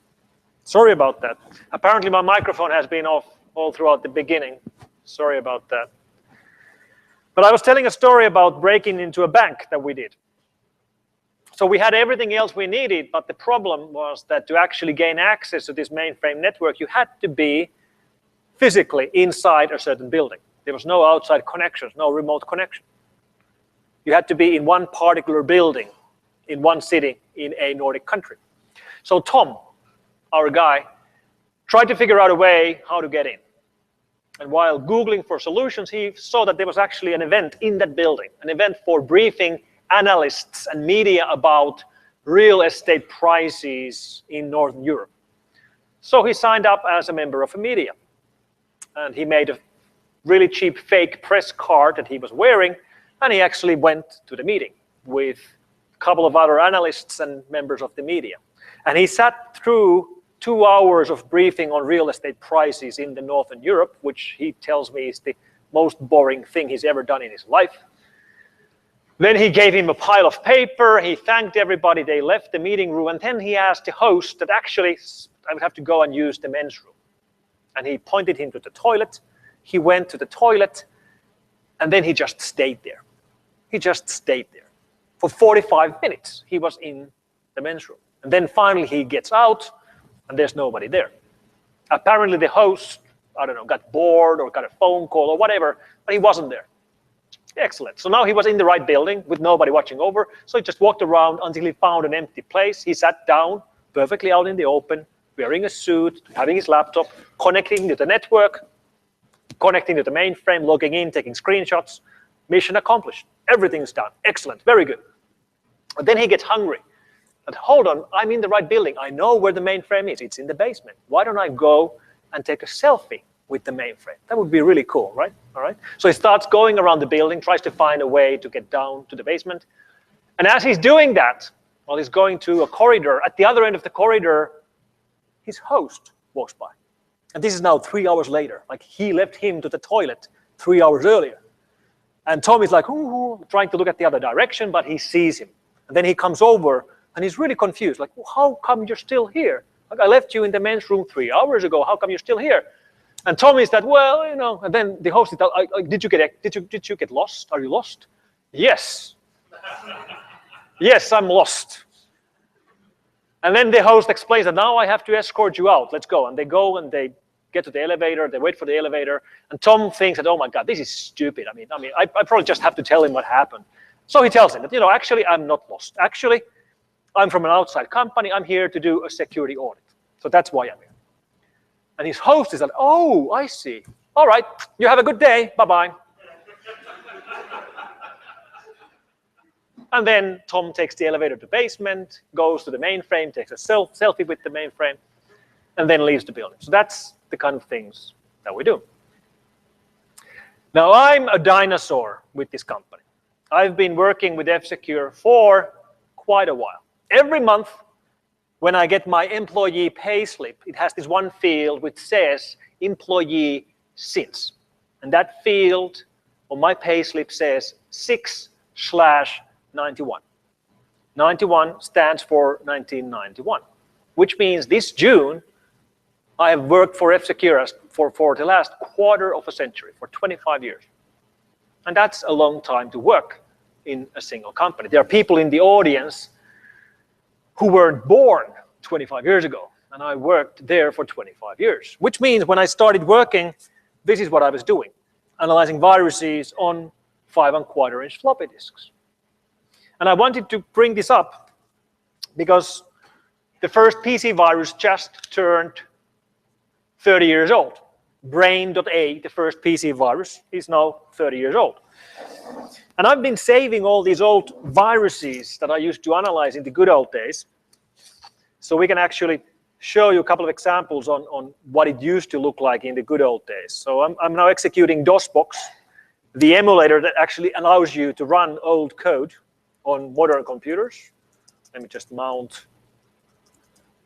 Sorry about that. Apparently my microphone has been off all throughout the beginning. Sorry about that. But I was telling a story about breaking into a bank that we did. So we had everything else we needed, but the problem was that to actually gain access to this mainframe network, you had to be physically inside a certain building. There was no outside connections, no remote connection. You had to be in one particular building, in one city, in a Nordic country. So Tom, our guy, tried to figure out a way how to get in. And while Googling for solutions, he saw that there was actually an event in that building, an event for briefing analysts and media about real estate prices in Northern Europe. So he signed up as a member of a media. And he made a really cheap fake press card that he was wearing, and he actually went to the meeting with a couple of other analysts and members of the media. And he sat through 2 hours of briefing on real estate prices in the Northern Europe, which he tells me is the most boring thing he's ever done in his life. Then he gave him a pile of paper, he thanked everybody, they left the meeting room, and then he asked the host that actually I would have to go and use the men's room. And he pointed him to the toilet, he went to the toilet, and then he just stayed there. He just stayed there. For 45 minutes, he was in the men's room. And then finally he gets out, and there's nobody there. Apparently the host, I don't know, got bored or got a phone call or whatever, but he wasn't there. Excellent. So now he was in the right building with nobody watching over. So he just walked around until he found an empty place. He sat down perfectly out in the open, wearing a suit, having his laptop, connecting to the network, connecting to the mainframe, logging in, taking screenshots. Mission accomplished. Everything's done. Excellent. Very good. But then he gets hungry. But hold on, I'm in the right building. I know where the mainframe is. It's in the basement. Why don't I go and take a selfie with the mainframe? That would be really cool, right? All right. So he starts going around the building, tries to find a way to get down to the basement. And as he's doing that, while he's going to a corridor, at the other end of the corridor, his host walks by. And this is now 3 hours later. Like he left him to the toilet 3 hours earlier. And Tom is like, ooh, trying to look at the other direction, but he sees him. And then he comes over and he's really confused. Like, well, how come you're still here? Like, I left you in the men's room 3 hours ago. How come you're still here? And Tom is that, well, you know, and then the host is that, did you get lost? Are you lost? Yes. Yes, I'm lost. And then the host explains that now I have to escort you out. Let's go. And they go and they get to the elevator. They wait for the elevator. And Tom thinks that, oh my God, this is stupid. I probably just have to tell him what happened. So he tells him that, actually, I'm not lost. Actually, I'm from an outside company. I'm here to do a security audit. So that's why I'm here. And his host is like, oh, I see. All right, you have a good day. Bye-bye. And then Tom takes the elevator to the basement, goes to the mainframe, takes a selfie with the mainframe, and then leaves the building. So that's the kind of things that we do. Now, I'm a dinosaur with this company. I've been working with F-Secure for quite a while. Every month, when I get my employee payslip, it has this one field which says employee since. And that field on my payslip says 6/91. 91 stands for 1991, which means this June, I have worked for F-Secure for the last quarter of a century, for 25 years. And that's a long time to work in a single company. There are people in the audience who weren't born 25 years ago, and I worked there for 25 years, which means when I started working, this is what I was doing, analyzing viruses on 5¼ floppy disks. And I wanted to bring this up because the first PC virus just turned 30 years old. Brain.A, the first PC virus, is now 30 years old. And I've been saving all these old viruses that I used to analyze in the good old days. So we can actually show you a couple of examples on what it used to look like in the good old days. So I'm now executing DOSBox, the emulator that actually allows you to run old code on modern computers. Let me just mount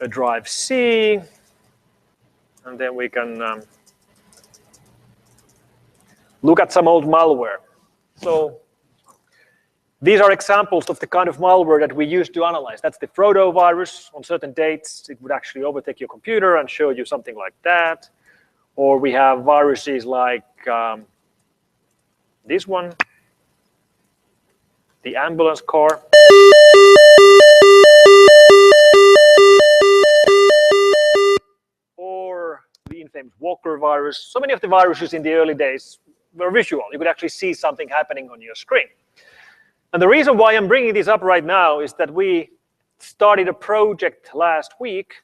a drive C, and then we can look at some old malware. So These are examples of the kind of malware that we use to analyze. That's the Frodo virus. On certain dates, it would actually overtake your computer and show you something like that. Or we have viruses like this one, the ambulance car. Or the infamous Walker virus. So many of the viruses in the early days were visual. You could actually see something happening on your screen. And the reason why I'm bringing this up right now is that we started a project last week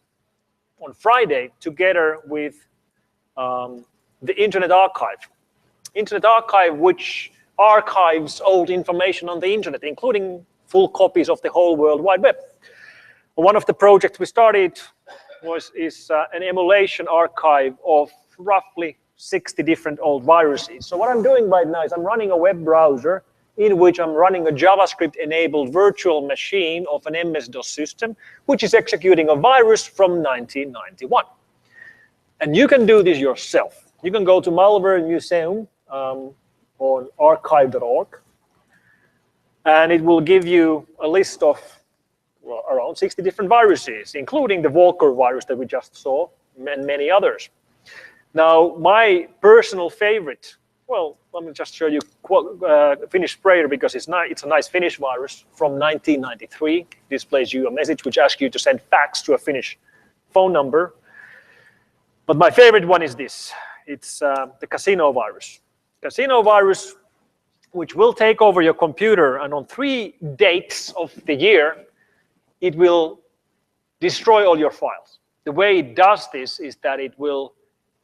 on Friday together with the Internet Archive. Internet Archive, which archives old information on the internet, including full copies of the whole World Wide Web. One of the projects we started is an emulation archive of roughly 60 different old viruses. So what I'm doing right now is I'm running a web browser in which I'm running a JavaScript-enabled virtual machine of an MS-DOS system, which is executing a virus from 1991. And you can do this yourself. You can go to Malware Museum on archive.org, and it will give you a list of around 60 different viruses, including the Walker virus that we just saw, and many others. Now, my personal favorite, well, let me just show you Finnish sprayer because it's a nice Finnish virus from 1993. Displays you a message which asks you to send fax to a Finnish phone number. But my favorite one is this. It's the casino virus. Casino virus, which will take over your computer, and on 3 dates of the year, it will destroy all your files. The way it does this is that it will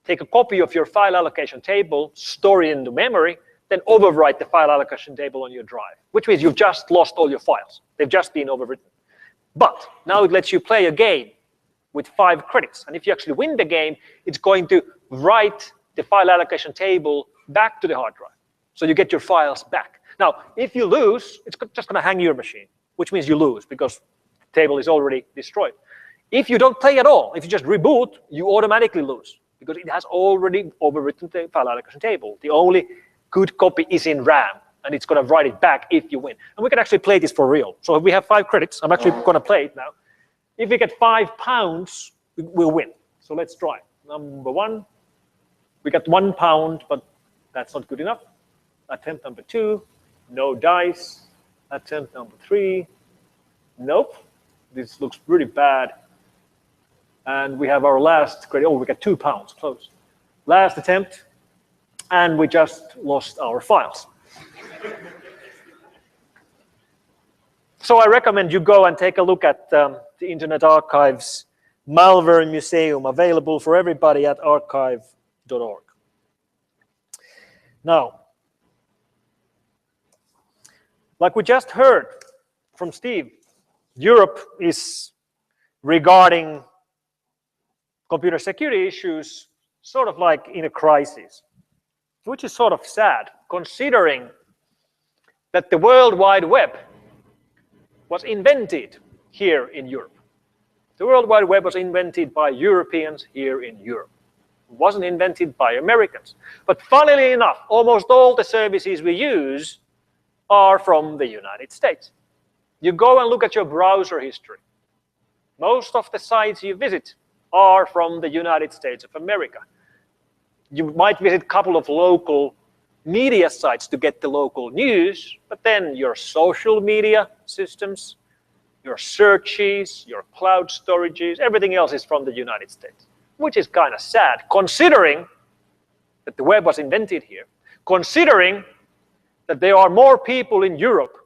take a copy of your file allocation table, store it into memory, then overwrite the file allocation table on your drive, which means you've just lost all your files. They've just been overwritten. But now it lets you play a game with 5 credits. And if you actually win the game, it's going to write the file allocation table back to the hard drive. So you get your files back. Now, if you lose, it's just going to hang your machine, which means you lose because the table is already destroyed. If you don't play at all, if you just reboot, you automatically lose because it has already overwritten the file allocation table. The only good copy is in RAM, and it's going to write it back if you win. And we can actually play this for real. So if we have 5 credits, I'm actually going to play it now. If we get £5, we'll win. So let's try. Number 1, we got £1, but that's not good enough. Attempt number 2, no dice. Attempt number 3, nope. This looks pretty bad. And we have our last credit. Oh, we got £2, close. Last attempt, and we just lost our files. So I recommend you go and take a look at the Internet Archive's Malware Museum, available for everybody at archive.org. Now, like we just heard from Steve, Europe is regarding computer security issues sort of like in a crisis, which is sort of sad, considering that the World Wide Web was invented here in Europe. The World Wide Web was invented by Europeans here in Europe. It wasn't invented by Americans. But funnily enough, almost all the services we use are from the United States. You go and look at your browser history. Most of the sites you visit are from the United States of America. You might visit a couple of local media sites to get the local news, but then your social media systems, your searches, your cloud storages, everything else is from the United States, which is kind of sad, considering that the web was invented here, considering that there are more people in Europe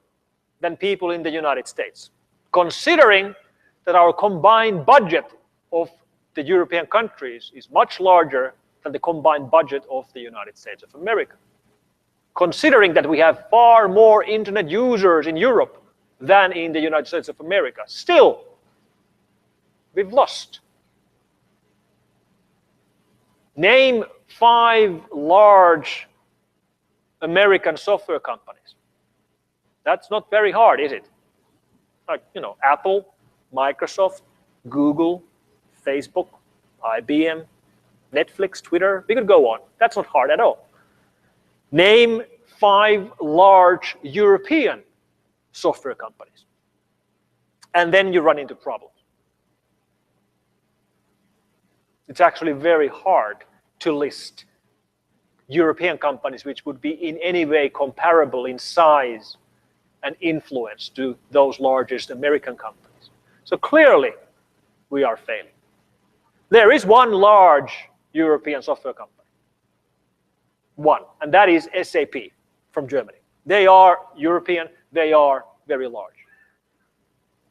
than people in the United States, considering that our combined budget of the European countries is much larger than the combined budget of the United States of America, considering that we have far more internet users in Europe than in the United States of America. Still, we've lost. Name 5 large American software companies. That's not very hard, is it? Like, Apple, Microsoft, Google, Facebook, IBM, Netflix, Twitter. We could go on. That's not hard at all. Name 5 large European software companies. And then you run into problems. It's actually very hard to list European companies which would be in any way comparable in size and influence to those largest American companies. So clearly, we are failing. There is one large European software company. One, and that is SAP from Germany. They are European, they are very large.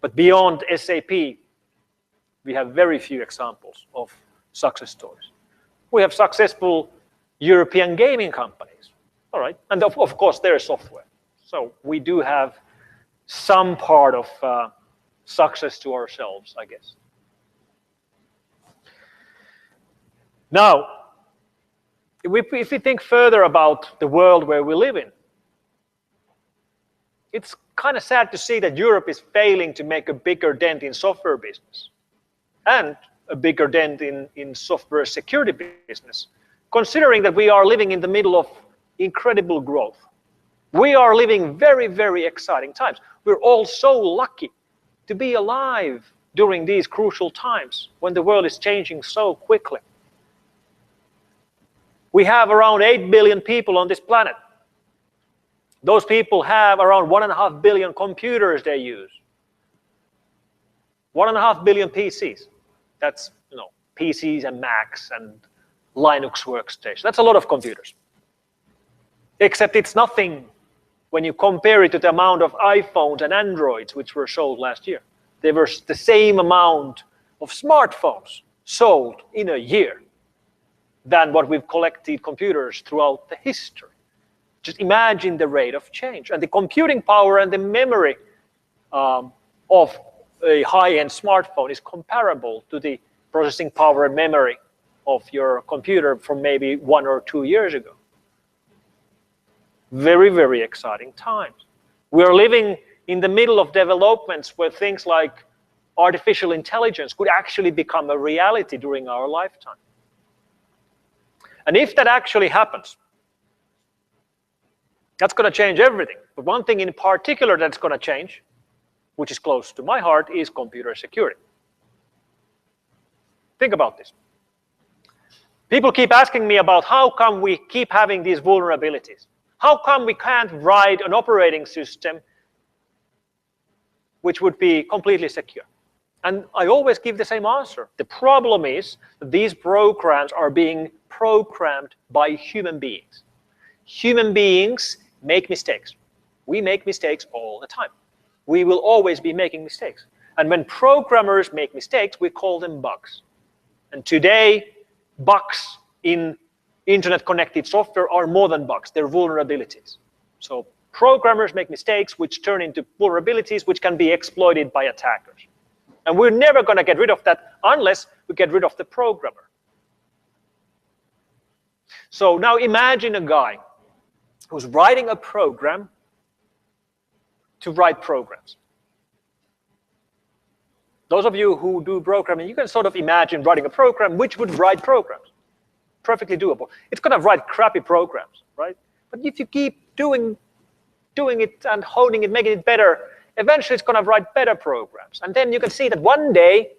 But beyond SAP, we have very few examples of success stories. We have successful European gaming companies, all right? And of course, there is software. So we do have some part of success to ourselves, I guess. Now, if we think further about the world where we live in, it's kind of sad to see that Europe is failing to make a bigger dent in software business and a bigger dent in software security business, considering that we are living in the middle of incredible growth. We are living very, very exciting times. We're all so lucky to be alive during these crucial times when the world is changing so quickly. We have around 8 billion people on this planet. Those people have around 1.5 billion computers they use. 1.5 billion PCs. That's, PCs and Macs and Linux workstations. That's a lot of computers. Except it's nothing when you compare it to the amount of iPhones and Androids which were sold last year. There were the same amount of smartphones sold in a year than what we've collected computers throughout the history. Just imagine the rate of change. And the computing power and the memory of a high-end smartphone is comparable to the processing power and memory of your computer from maybe 1 or 2 years ago. Very, very exciting times. We are living in the middle of developments where things like artificial intelligence could actually become a reality during our lifetime. And if that actually happens, that's going to change everything. But one thing in particular that's going to change, which is close to my heart, is computer security. Think about this. People keep asking me about how come we keep having these vulnerabilities. How come we can't write an operating system which would be completely secure? And I always give the same answer. The problem is that these programs are being programmed by human beings. Human beings make mistakes. We make mistakes all the time. We will always be making mistakes. And when programmers make mistakes, we call them bugs. And today, bugs in internet-connected software are more than bugs. They're vulnerabilities. So programmers make mistakes which turn into vulnerabilities which can be exploited by attackers. And we're never going to get rid of that unless we get rid of the programmer. So now imagine a guy who's writing a program to write programs. Those of you who do programming, you can sort of imagine writing a program which would write programs. Perfectly doable. It's going to write crappy programs, right? But if you keep doing it and honing it, making it better, eventually it's going to write better programs. And then you can see that one day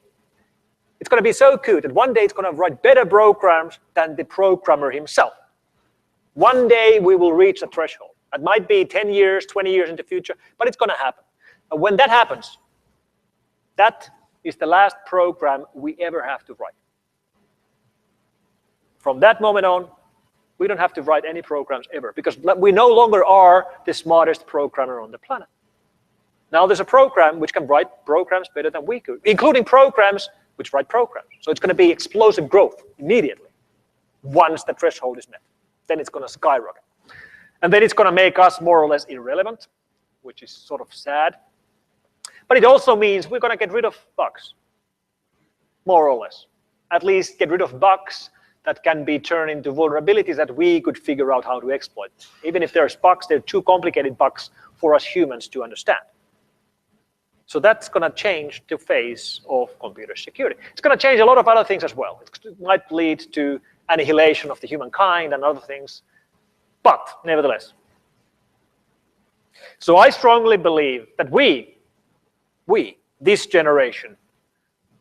it's going to be so good that one day it's going to write better programs than the programmer himself. One day we will reach a threshold. It might be 10 years, 20 years in the future, but it's going to happen. And when that happens, that is the last program we ever have to write. From that moment on, we don't have to write any programs ever because we no longer are the smartest programmer on the planet. Now there's a program which can write programs better than we could, including programs which write programs. So it's going to be explosive growth immediately once the threshold is met. Then it's going to skyrocket. And then it's going to make us more or less irrelevant, which is sort of sad. But it also means we're going to get rid of bugs, more or less. At least get rid of bugs that can be turned into vulnerabilities that we could figure out how to exploit. Even if there's bugs, they're too complicated bugs for us humans to understand. So that's going to change the face of computer security. It's going to change a lot of other things as well. It might lead to annihilation of the humankind and other things. But nevertheless, So I strongly believe that we, this generation,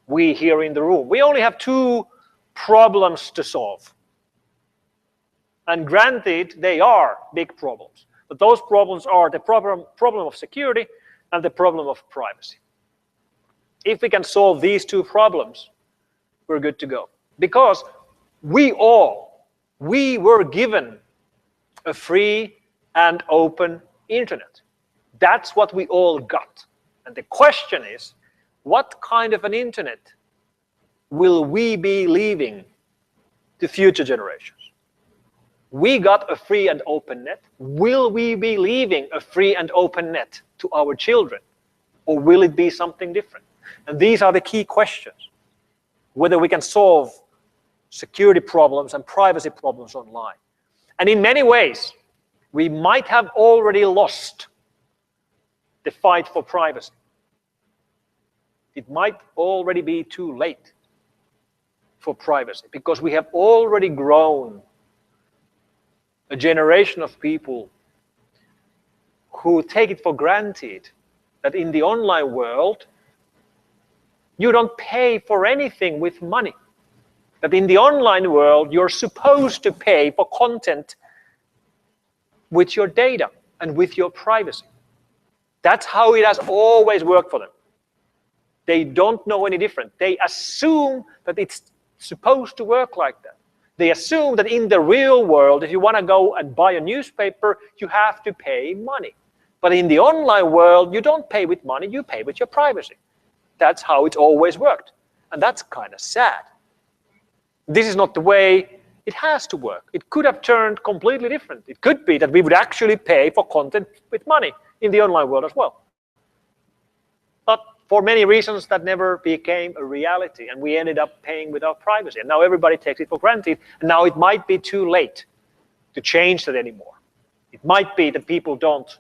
we here in the room, we only have two problems to solve. And granted, they are big problems. But those problems are the problem of security and the problem of privacy. If we can solve these two problems, we're good to go. Because we were given a free and open internet. That's what we all got. And the question is, what kind of an internet will we be leaving to future generations? We got a free and open net. Will we be leaving a free and open net to our children? Or will it be something different? And these are the key questions. Whether we can solve security problems and privacy problems online. And in many ways, we might have already lost the fight for privacy. It might already be too late for privacy because we have already grown a generation of people who take it for granted that in the online world, you don't pay for anything with money. That in the online world, you're supposed to pay for content with your data and with your privacy. That's how it has always worked for them. They don't know any different. They assume that it's supposed to work like that. They assume that in the real world, if you want to go and buy a newspaper, you have to pay money. But in the online world, you don't pay with money, you pay with your privacy. That's how it's always worked. And that's kind of sad. This is not the way it has to work. It could have turned completely different. It could be that we would actually pay for content with money in the online world as well. But for many reasons, that never became a reality, and we ended up paying with our privacy. And now everybody takes it for granted, and now it might be too late to change that anymore. It might be that people don't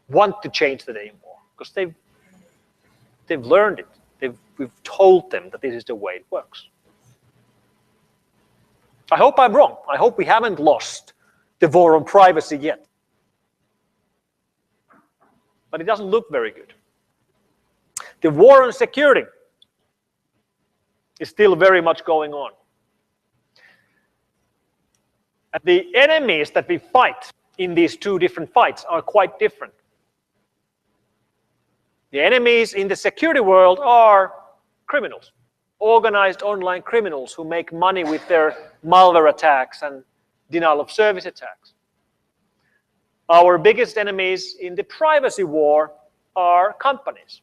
want to change that anymore, because they've learned it. We've told them that this is the way it works. I hope I'm wrong. I hope we haven't lost the war on privacy yet. But it doesn't look very good. The war on security is still very much going on. And the enemies that we fight in these two different fights are quite different. The enemies in the security world are criminals, organized online criminals who make money with their malware attacks and denial of service attacks. Our biggest enemies in the privacy war are companies.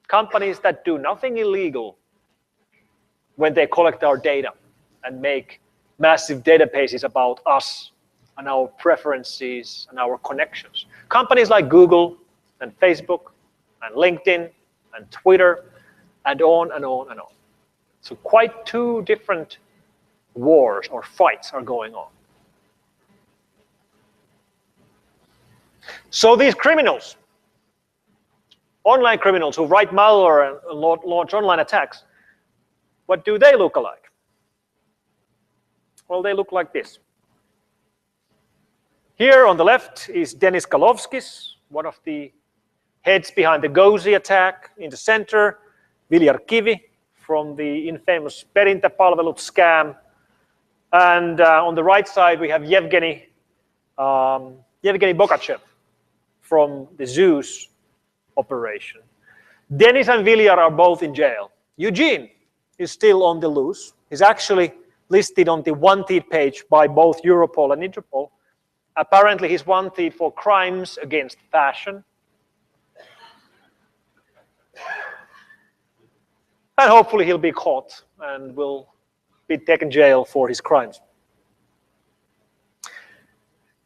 Companies that do nothing illegal when they collect our data and make massive databases about us and our preferences and our connections. Companies like Google and Facebook and LinkedIn and Twitter and on and on and on. So quite two different wars or fights are going on. So these criminals, online criminals who write malware and launch online attacks, what do they look like? Well, they look like this. Here on the left is Dennis Kalovskis, one of the heads behind the Gozi attack. In the center, Viljar Kivi from the infamous Perintäpalvelut scam. And on the right side, we have Yevgeny Bogachev from the Zeus operation. Dennis and Viljar are both in jail. Eugene is still on the loose. He's actually listed on the wanted page by both Europol and Interpol. Apparently, he's wanted for crimes against fashion. And hopefully he'll be caught and will be taken to jail for his crimes.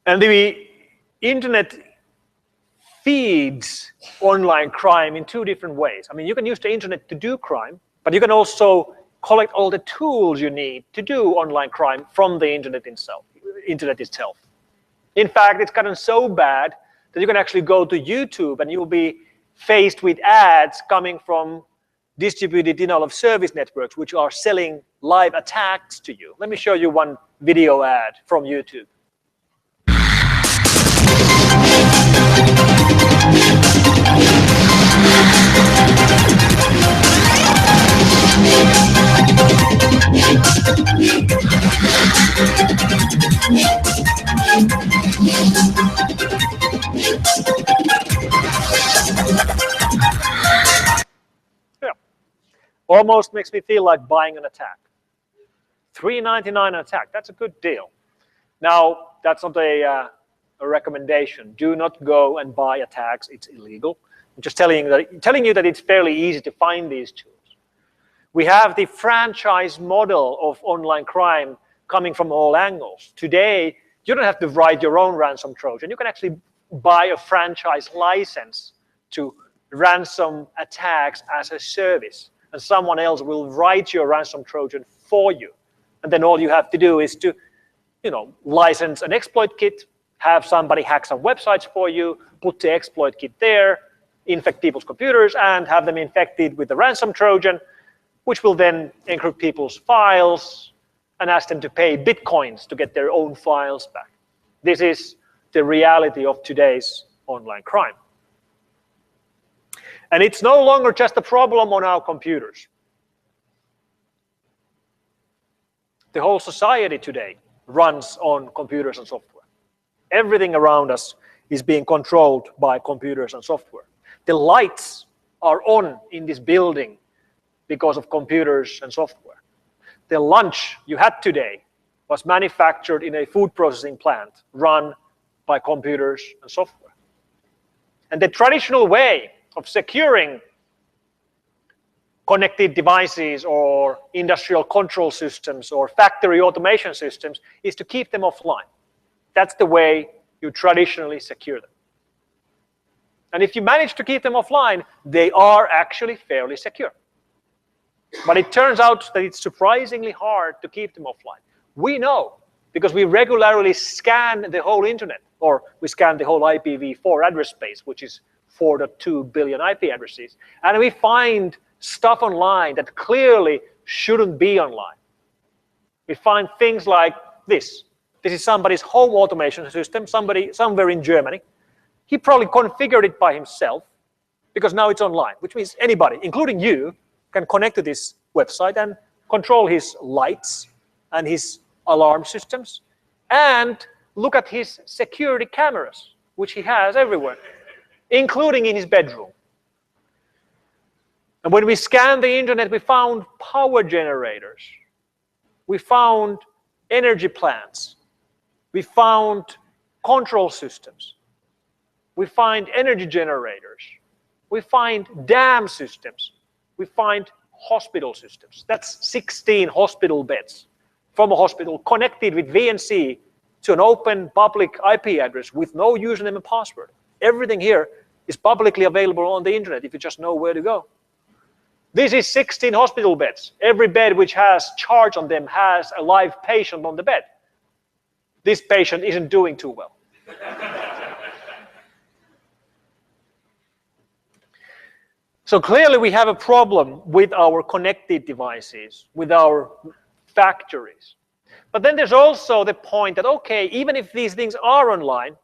And the internet feeds online crime in two different ways. I mean, you can use the internet to do crime, but you can also collect all the tools you need to do online crime from the internet itself. In fact, it's gotten so bad that you can actually go to YouTube and you'll be faced with ads coming from distributed denial of service networks, which are selling live attacks to you. Let me show you one video ad from YouTube. Yeah. Almost makes me feel like buying an attack. $3.99 an attack, that's a good deal. Now, that's not a recommendation. Do not go and buy attacks, it's illegal. I'm just telling you that it's fairly easy to find these tools. We have the franchise model of online crime coming from all angles. Today, you don't have to write your own ransom Trojan. You can actually buy a franchise license to ransom attacks as a service. And someone else will write your ransom Trojan for you. And then all you have to do is to, license an exploit kit, have somebody hack some websites for you, put the exploit kit there, infect people's computers, and have them infected with the ransom Trojan, which will then encrypt people's files and ask them to pay bitcoins to get their own files back. This is the reality of today's online crime. And it's no longer just a problem on our computers. The whole society today runs on computers and software. Everything around us is being controlled by computers and software. The lights are on in this building because of computers and software. The lunch you had today was manufactured in a food processing plant run by computers and software. And the traditional way of securing connected devices or industrial control systems or factory automation systems is to keep them offline. That's the way you traditionally secure them. And if you manage to keep them offline, they are actually fairly secure. But it turns out that it's surprisingly hard to keep them offline. We know, because we regularly scan the whole internet, or we scan the whole IPv4 address space, which is 4.2 billion IP addresses, and we find stuff online that clearly shouldn't be online. We find things like this. This is somebody's home automation system, somewhere in Germany. He probably configured it by himself, because now it's online, which means anybody, including you, can connect to this website and control his lights and his alarm systems and look at his security cameras, which he has everywhere, including in his bedroom. And when we scanned the internet, we found power generators. We found energy plants. We found control systems. We find energy generators. We find dam systems. We find hospital systems. That's 16 hospital beds from a hospital connected with VNC to an open public IP address with no username and password. Everything here is publicly available on the internet if you just know where to go. This is 16 hospital beds. Every bed which has charge on them has a live patient on the bed. This patient isn't doing too well. So clearly we have a problem with our connected devices, with our factories. But then there's also the point that, okay, even if these things are online,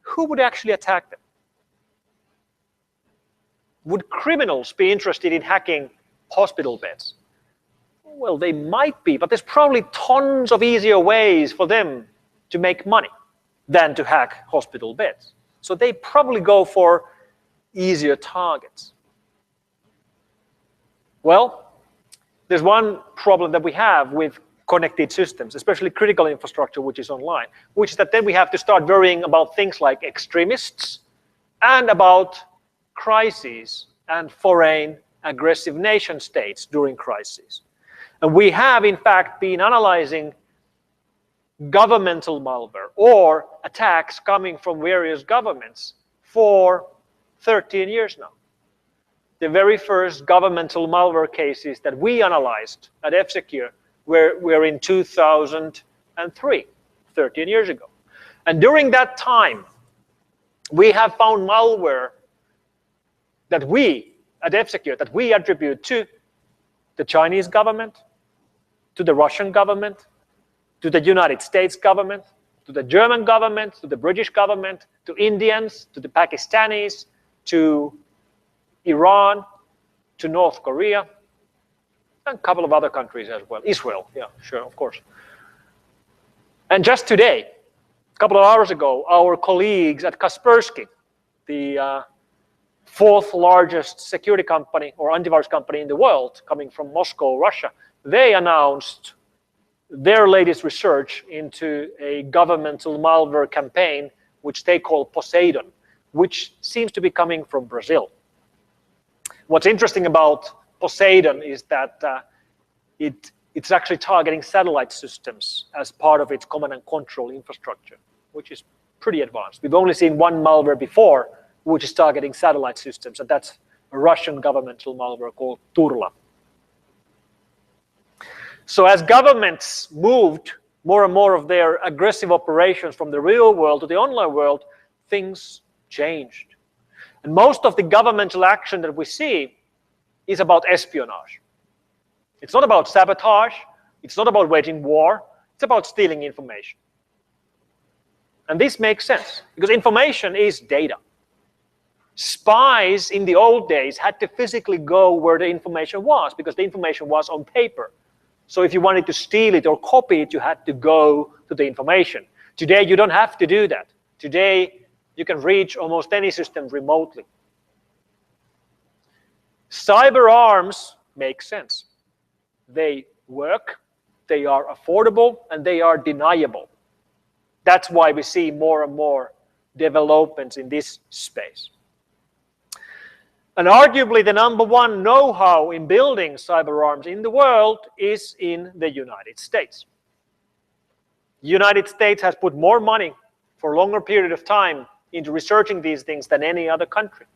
who would actually attack them? Would criminals be interested in hacking hospital beds? Well, they might be, but there's probably tons of easier ways for them to make money than to hack hospital beds. So they probably go for easier targets. Well, there's one problem that we have with connected systems, especially critical infrastructure which is online, which is that then we have to start worrying about things like extremists and about crises and foreign aggressive nation states during crises. And we have, in fact, been analyzing governmental malware or attacks coming from various governments for 13 years now. The very first governmental malware cases that we analyzed at F-Secure were in 2003, 13 years ago. And during that time, we have found malware that we, at F-Secure, that we attribute to the Chinese government, to the Russian government, to the United States government, to the German government, to the British government, to Indians, to the Pakistanis, to Iran, to North Korea, and a couple of other countries as well. Israel, yeah, sure, of course. And just today, A couple of hours ago, our colleagues at Kaspersky, the fourth largest security company or antivirus company in the world, coming from Moscow, Russia, they announced their latest research into a governmental malware campaign, which they call Poseidon, which seems to be coming from Brazil. What's interesting about Poseidon is that it's actually targeting satellite systems as part of its command and control infrastructure, which is pretty advanced. We've only seen one malware before, which is targeting satellite systems, and that's a Russian governmental malware called Turla. So as governments moved more and more of their aggressive operations from the real world to the online world, things changed. And most of the governmental action that we see is about espionage. It's not about sabotage. It's not about waging war. It's about stealing information. And this makes sense because information is data. Spies in the old days had to physically go where the information was because the information was on paper. So if you wanted to steal it or copy it, you had to go to the information. Today, you don't have to do that. Today, you can reach almost any system remotely. Cyber arms make sense. They work, they are affordable, and they are deniable. That's why we see more and more developments in this space. And arguably the number one know-how in building cyber arms in the world is in the United States. The United States has put more money for a longer period of time into researching these things than any other country.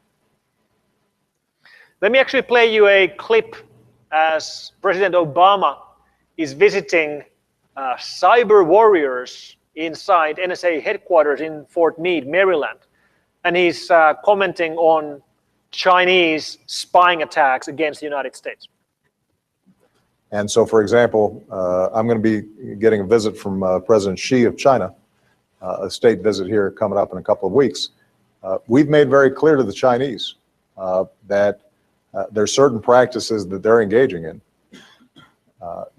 Let me actually play you a clip as President Obama is visiting cyber warriors inside NSA headquarters in Fort Meade, Maryland. And he's commenting on Chinese spying attacks against the United States. And so, for example, I'm going to be getting a visit from President Xi of China, a state visit here coming up in a couple of weeks. We've made very clear to the Chinese that there's certain practices that they're engaging in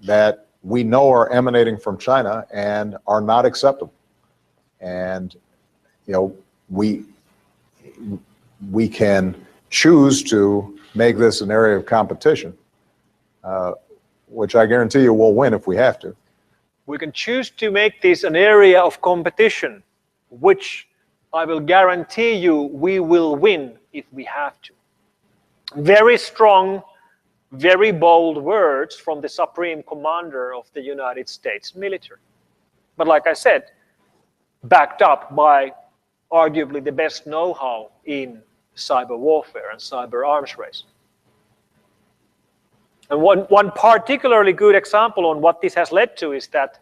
that we know are emanating from China and are not acceptable. And, you know, we can choose to make this an area of competition, which I guarantee you we'll win if we have to. We can choose to make this an area of competition, which I will guarantee you we will win if we have to. Very strong, very bold words from the Supreme Commander of the United States military. But like I said, backed up by arguably the best know-how in cyber warfare and cyber arms race. And one particularly good example on what this has led to is that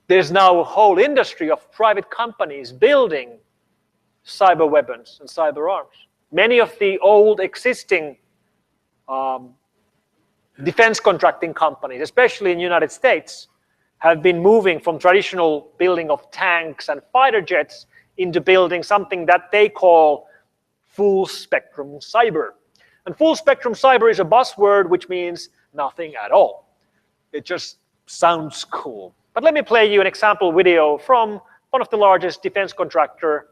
there's now a whole industry of private companies building cyber weapons and cyber arms. Many of the old existing defense contracting companies, especially in the United States, have been moving from traditional building of tanks and fighter jets into building something that they call full spectrum cyber. And full spectrum cyber is a buzzword which means nothing at all. It just sounds cool. But let me play you an example video from one of the largest defense contractor,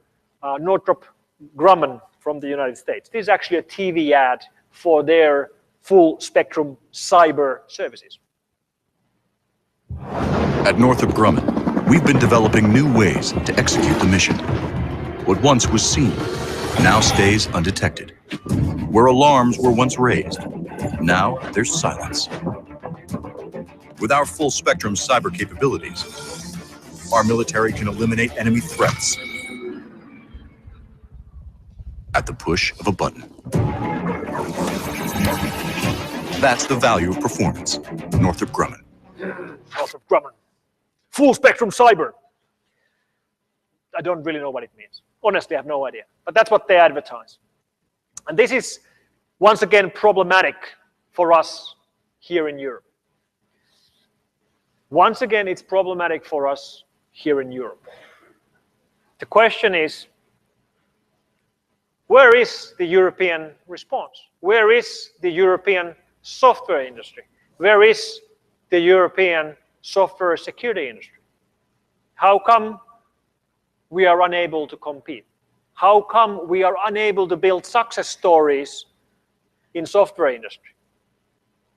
Northrop Grumman from the United States. This is actually a TV ad for their full spectrum cyber services. At Northrop Grumman, we've been developing new ways to execute the mission. What once was seen now stays undetected. Where alarms were once raised, now there's silence. With our full spectrum cyber capabilities, our military can eliminate enemy threats at the push of a button. That's the value of performance. Northrop Grumman. Northrop Grumman. Full spectrum cyber. I don't really know what it means. Honestly, I have no idea. But that's what they advertise. And this is, once again, problematic for us here in Europe. Once again, it's problematic for us here in Europe. The question is, where is the European response? Where is the European software industry? Where is the European software security industry? How come we are unable to compete? How come we are unable to build success stories in software industry?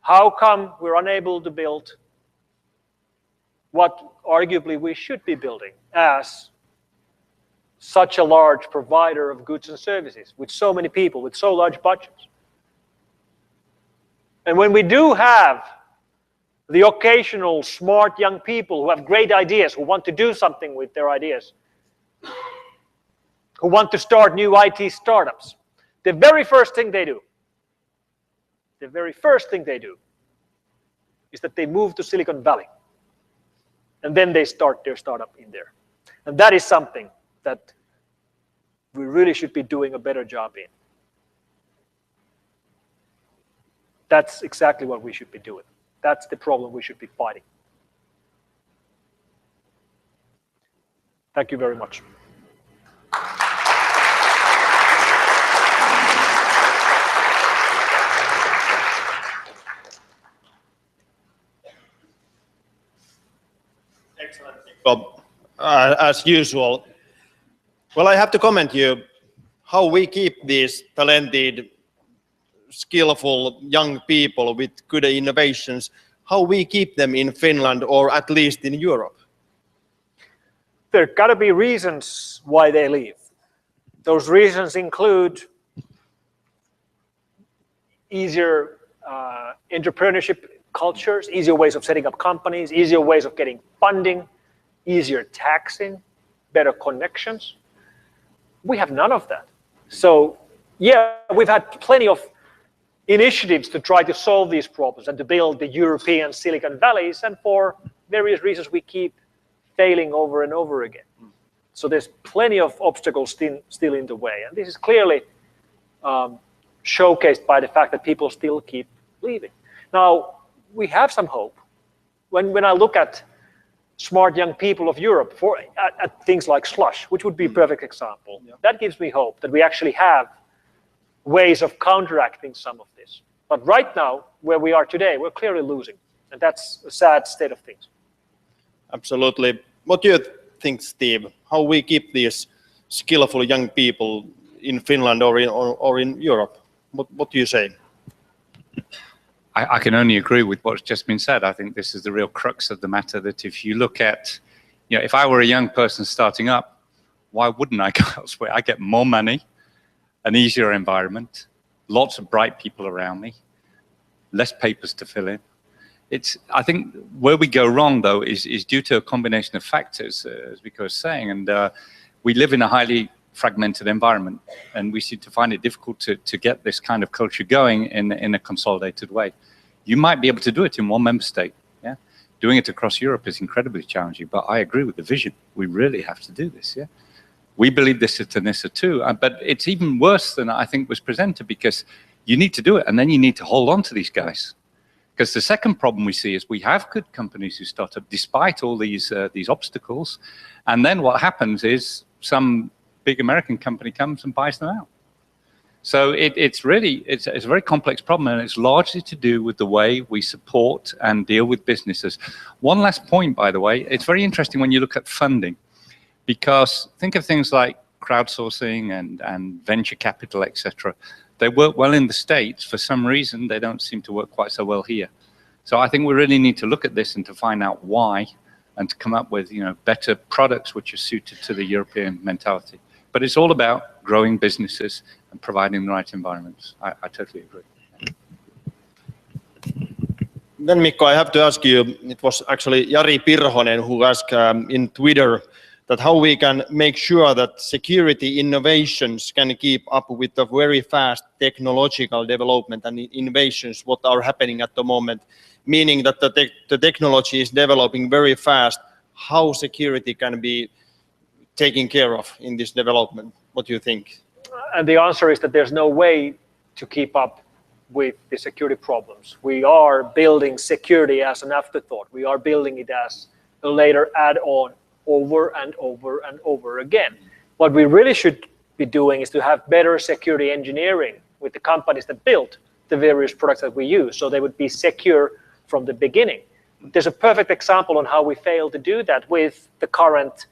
How come we're unable to build what arguably we should be building as such a large provider of goods and services with so many people, with so large budgets? And when we do have the occasional smart young people who have great ideas, who want to do something with their ideas, who want to start new IT startups, the very first thing they do is that they move to Silicon Valley. And then they start their startup in there. And that is something that we really should be doing a better job in. That's exactly what we should be doing. That's the problem we should be fighting. Thank you very much. Excellent, Mikko. As usual. Well, I have to comment you how we keep these talented, skillful young people with good innovations, how we keep them in Finland or at least in Europe. There got to be reasons why they leave. Those reasons include easier entrepreneurship cultures, easier ways of setting up companies, easier ways of getting funding, easier taxing, better connections. We have none of that. So yeah, we've had plenty of initiatives to try to solve these problems and to build the European Silicon Valleys, and for various reasons we keep failing over and over again. So there's plenty of obstacles still in the way, and this is clearly showcased by the fact that people still keep leaving. Now, we have some hope. When I look at smart young people of Europe at things like Slush, which would be a perfect example, that gives me hope that we actually have ways of counteracting some of this. But right now, where we are today, we're clearly losing. And that's a sad state of things. Absolutely. What do you think, Steve? How we keep these skillful young people in Finland or in Europe? What do you say? I can only agree with what's just been said. I think this is the real crux of the matter, that if you look at, if I were a young person starting up, why wouldn't I go elsewhere? I get more money, an easier environment, lots of bright people around me, less papers to fill in. I think where we go wrong, though, is due to a combination of factors, as Mikko was saying, and we live in a highly fragmented environment, and we seem to find it difficult to get this kind of culture going in a consolidated way. You might be able to do it in one member state. Yeah, doing it across Europe is incredibly challenging, but I agree with the vision. We really have to do this. Yeah. We believe this at ENISA too, but it's even worse than I think was presented, because you need to do it and then you need to hold on to these guys. Because the second problem we see is we have good companies who start up despite all these obstacles, and then what happens is some big American company comes and buys them out. So it's a very complex problem, and it's largely to do with the way we support and deal with businesses. One last point, by the way, it's very interesting when you look at funding. Because think of things like crowdsourcing and venture capital, etc. They work well in the States. For some reason, they don't seem to work quite so well here. So I think we really need to look at this and to find out why, and to come up with better products which are suited to the European mentality. But it's all about growing businesses and providing the right environments. I totally agree. Then Mikko, I have to ask you, it was actually Jari Pirhonen who asked in Twitter that how we can make sure that security innovations can keep up with the very fast technological development and innovations what are happening at the moment, meaning that the technology is developing very fast. How security can be taken care of in this development? What do you think? And the answer is that there's no way to keep up with the security problems. We are building security as an afterthought. We are building it as a later add-on over and over and over again. What we really should be doing is to have better security engineering with the companies that build the various products that we use, so they would be secure from the beginning. there's a perfect example on how we fail to do that with the current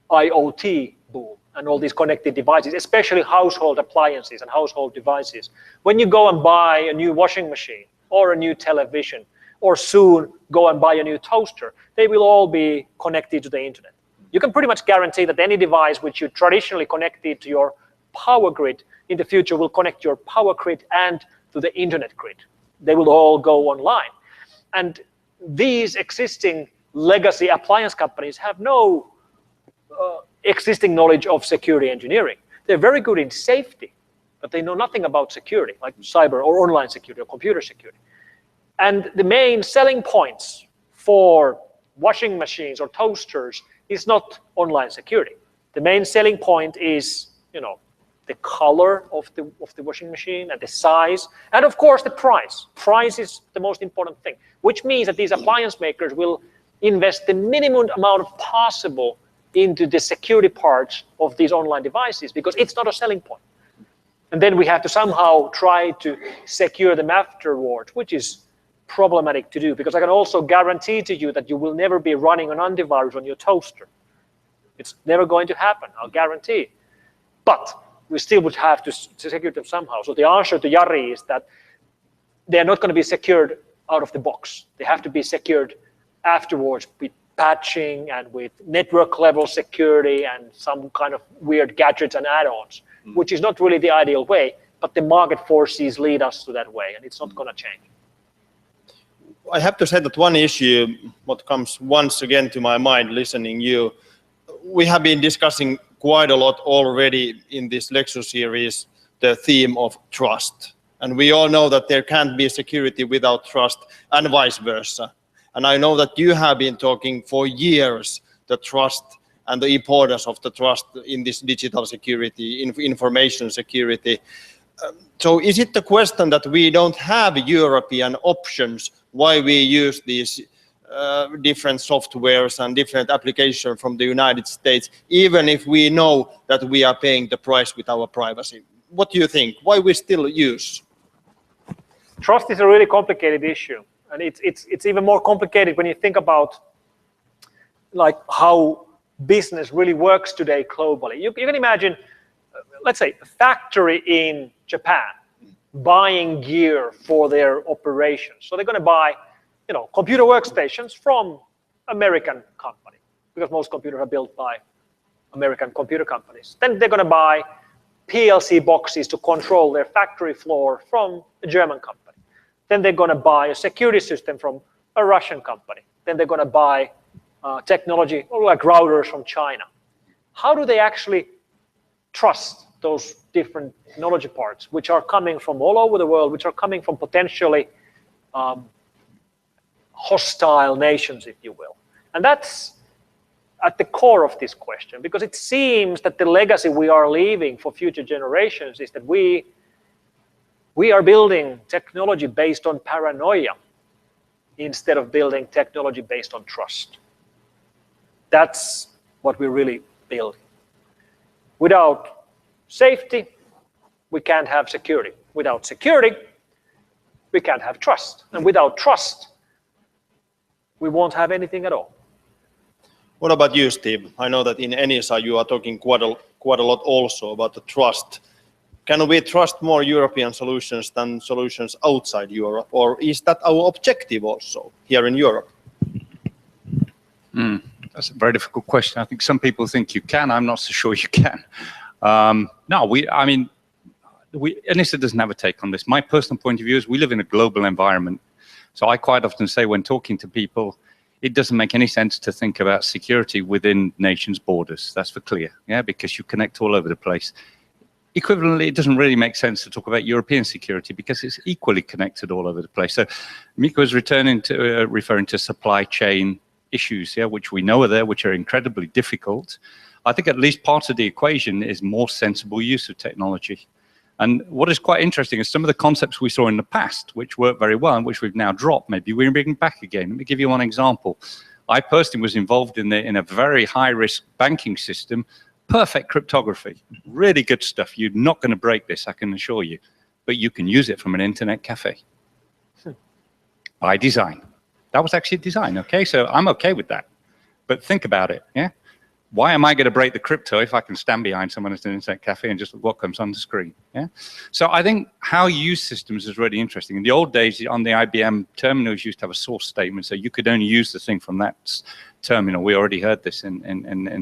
IoT boom and all these connected devices, especially household appliances and household devices. When you go and buy a new washing machine or a new television, or soon go and buy a new toaster, they will all be connected to the internet. You can pretty much guarantee that any device which you traditionally connected to your power grid in the future will connect your power grid and to the internet grid. They will all go online. And these existing legacy appliance companies have no existing knowledge of security engineering. They're very good in safety, but they know nothing about security, like cyber or online security or computer security. And the main selling points for washing machines or toasters is not online security. The main selling point is, the color of the washing machine and the size, and of course the price. Price is the most important thing, which means that these appliance makers will invest the minimum amount possible into the security parts of these online devices because it's not a selling point. And then we have to somehow try to secure them afterwards, which is problematic to do, because I can also guarantee to you that you will never be running an antivirus on your toaster. It's never going to happen, I'll guarantee. But we still would have to secure them somehow. So the answer to Jari is that they're not going to be secured out of the box. They have to be secured afterwards with patching and with network level security and some kind of weird gadgets and add-ons, which is not really the ideal way, but the market forces lead us to that way, and it's not going to change. I have to say that one issue, what comes once again to my mind listening you, we have been discussing quite a lot already in this lecture series, the theme of trust. And we all know that there can't be security without trust and vice versa. And I know that you have been talking for years the trust and the importance of the trust in this digital security, information security. So is it the question that we don't have European options why we use these different softwares and different applications from the United States, even if we know that we are paying the price with our privacy? What do you think? Why we still use? Trust is a really complicated issue, and it's even more complicated when you think about like how business really works today globally. You can imagine, let's say, a factory in Japan buying gear for their operations. So they're going to buy, computer workstations from American company, because most computers are built by American computer companies. Then they're going to buy PLC boxes to control their factory floor from a German company. Then they're going to buy a security system from a Russian company. Then they're going to buy technology like routers from China. How do they actually trust those different technology parts, which are coming from all over the world, which are coming from potentially hostile nations, if you will? And that's at the core of this question, because it seems that the legacy we are leaving for future generations is that we are building technology based on paranoia instead of building technology based on trust. That's what we're really building. Without safety, we can't have security. Without security, we can't have trust. And without trust, we won't have anything at all. What about you, Steve? I know that in ENISA you are talking quite a lot also about the trust. Can we trust more European solutions than solutions outside Europe? Or is that our objective also here in Europe? That's a very difficult question. I think some people think you can. I'm not so sure you can. No, ENISA doesn't have a take on this. My personal point of view is we live in a global environment. So I quite often say when talking to people, it doesn't make any sense to think about security within nations' borders. That's for clear, because you connect all over the place. Equivalently, it doesn't really make sense to talk about European security because it's equally connected all over the place. So Mikko is referring to supply chain issues, which we know are there, which are incredibly difficult. I think at least part of the equation is more sensible use of technology. And what is quite interesting is some of the concepts we saw in the past, which worked very well and which we've now dropped, maybe we're bringing back again. Let me give you one example. I personally was involved in a very high-risk banking system, perfect cryptography, really good stuff. You're not going to break this, I can assure you, but you can use it from an internet cafe by design. That was actually design, okay? So I'm okay with that. But think about it, yeah? Why am I going to break the crypto if I can stand behind someone at an internet cafe and just look what comes on the screen? Yeah. So I think how you use systems is really interesting. In the old days, on the IBM terminals, you used to have a source statement, so you could only use the thing from that terminal. We already heard this in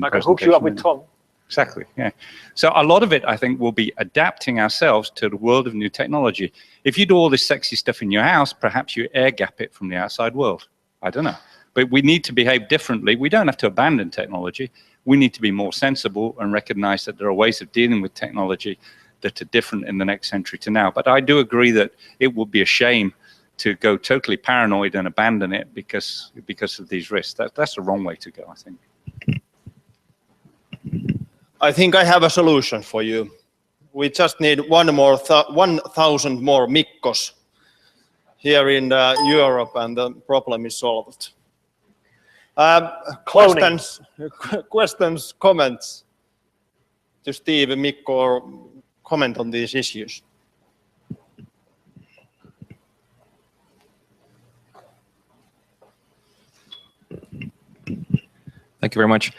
I can hook you up with Tom. Exactly. Yeah. So a lot of it, I think, will be adapting ourselves to the world of new technology. If you do all this sexy stuff in your house, perhaps you air gap it from the outside world. I don't know. But we need to behave differently. We don't have to abandon technology. We need to be more sensible and recognize that there are ways of dealing with technology that are different in the next century to now. But I do agree that it would be a shame to go totally paranoid and abandon it because of these risks. That's the wrong way to go, I think. I think I have a solution for you. We just need 1,000 more Mikkos here in Europe, and the problem is solved. Questions, comments to Steve, Mikko, or comment on these issues? Thank you very much.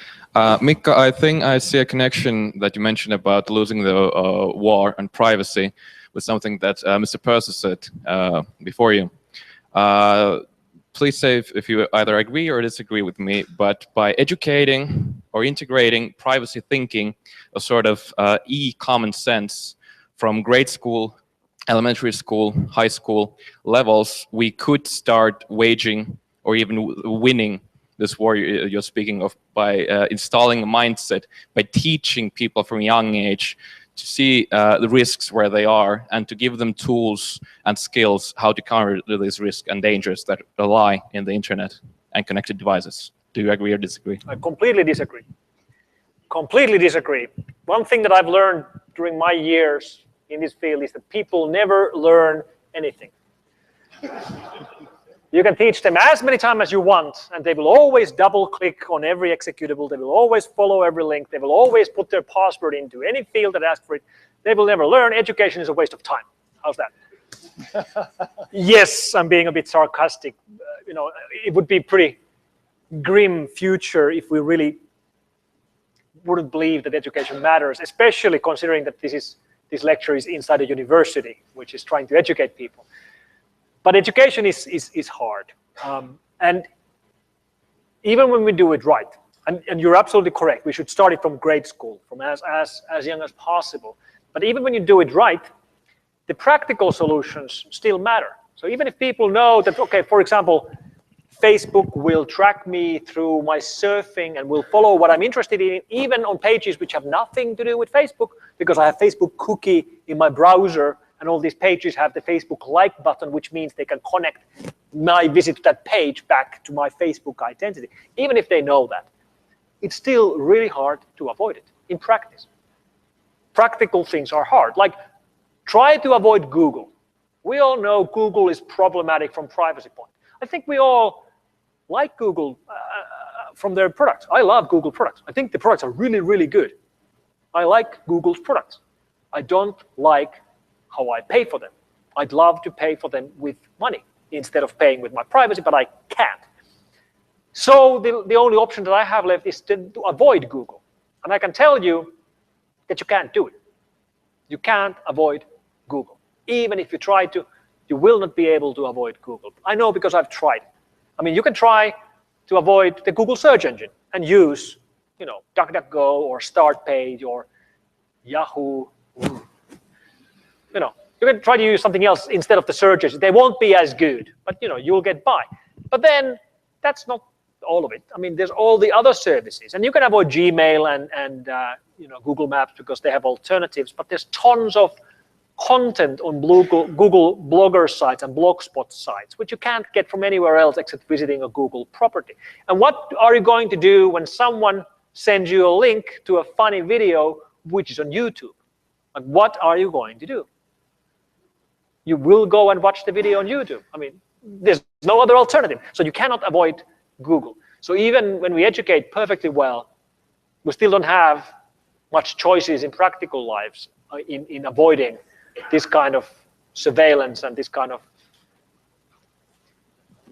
Mikko, I think I see a connection that you mentioned about losing the war on privacy with something that Mr. Percy said before you. Please say if you either agree or disagree with me, but by educating or integrating privacy thinking, a sort of common sense from grade school, elementary school, high school levels, we could start waging or even winning this war you're speaking of by installing a mindset, by teaching people from a young age to see the risks where they are and to give them tools and skills how to counter these risks and dangers that lie in the internet and connected devices. Do you agree or disagree? I completely disagree. Completely disagree. One thing that I've learned during my years in this field is that people never learn anything. You can teach them as many times as you want, and they will always double-click on every executable. They will always follow every link. They will always put their password into any field that asks for it. They will never learn. Education is a waste of time. How's that? Yes, I'm being a bit sarcastic. You know, it would be a pretty grim future if we really wouldn't believe that education matters, especially considering that this lecture is inside a university, which is trying to educate people. But education is hard. And even when we do it right, and you're absolutely correct, we should start it from grade school, from as young as possible. But even when you do it right, the practical solutions still matter. So even if people know that, okay, for example, Facebook will track me through my surfing and will follow what I'm interested in, even on pages which have nothing to do with Facebook, because I have Facebook cookie in my browser, and all these pages have the Facebook like button, which means they can connect my visit to that page back to my Facebook identity. Even if they know that, it's still really hard to avoid it in practice. Practical things are hard. Like, try to avoid Google. We all know Google is problematic from privacy point. I think we all like Google from their products. I love Google products. I think the products are really, really good. I like Google's products. I don't like how I pay for them. I'd love to pay for them with money instead of paying with my privacy, but I can't. So the only option that I have left is to avoid Google. And I can tell you that you can't do it. You can't avoid Google. Even if you try to, you will not be able to avoid Google. I know because I've tried. I mean, you can try to avoid the Google search engine and use, you know, DuckDuckGo or StartPage or Yahoo. You know, you can try to use something else instead of the search engine. They won't be as good, but you know, you'll get by. But then that's not all of it. I mean, there's all the other services, and you can avoid Gmail and you know, Google Maps because they have alternatives. But there's tons of content on Google Blogger sites and Blogspot sites, which you can't get from anywhere else except visiting a Google property. And what are you going to do when someone sends you a link to a funny video which is on YouTube? Like, what are you going to do? You will go and watch the video on YouTube. I mean, there's no other alternative. So you cannot avoid Google. So even when we educate perfectly well, we still don't have much choices in practical lives in avoiding this kind of surveillance and this kind of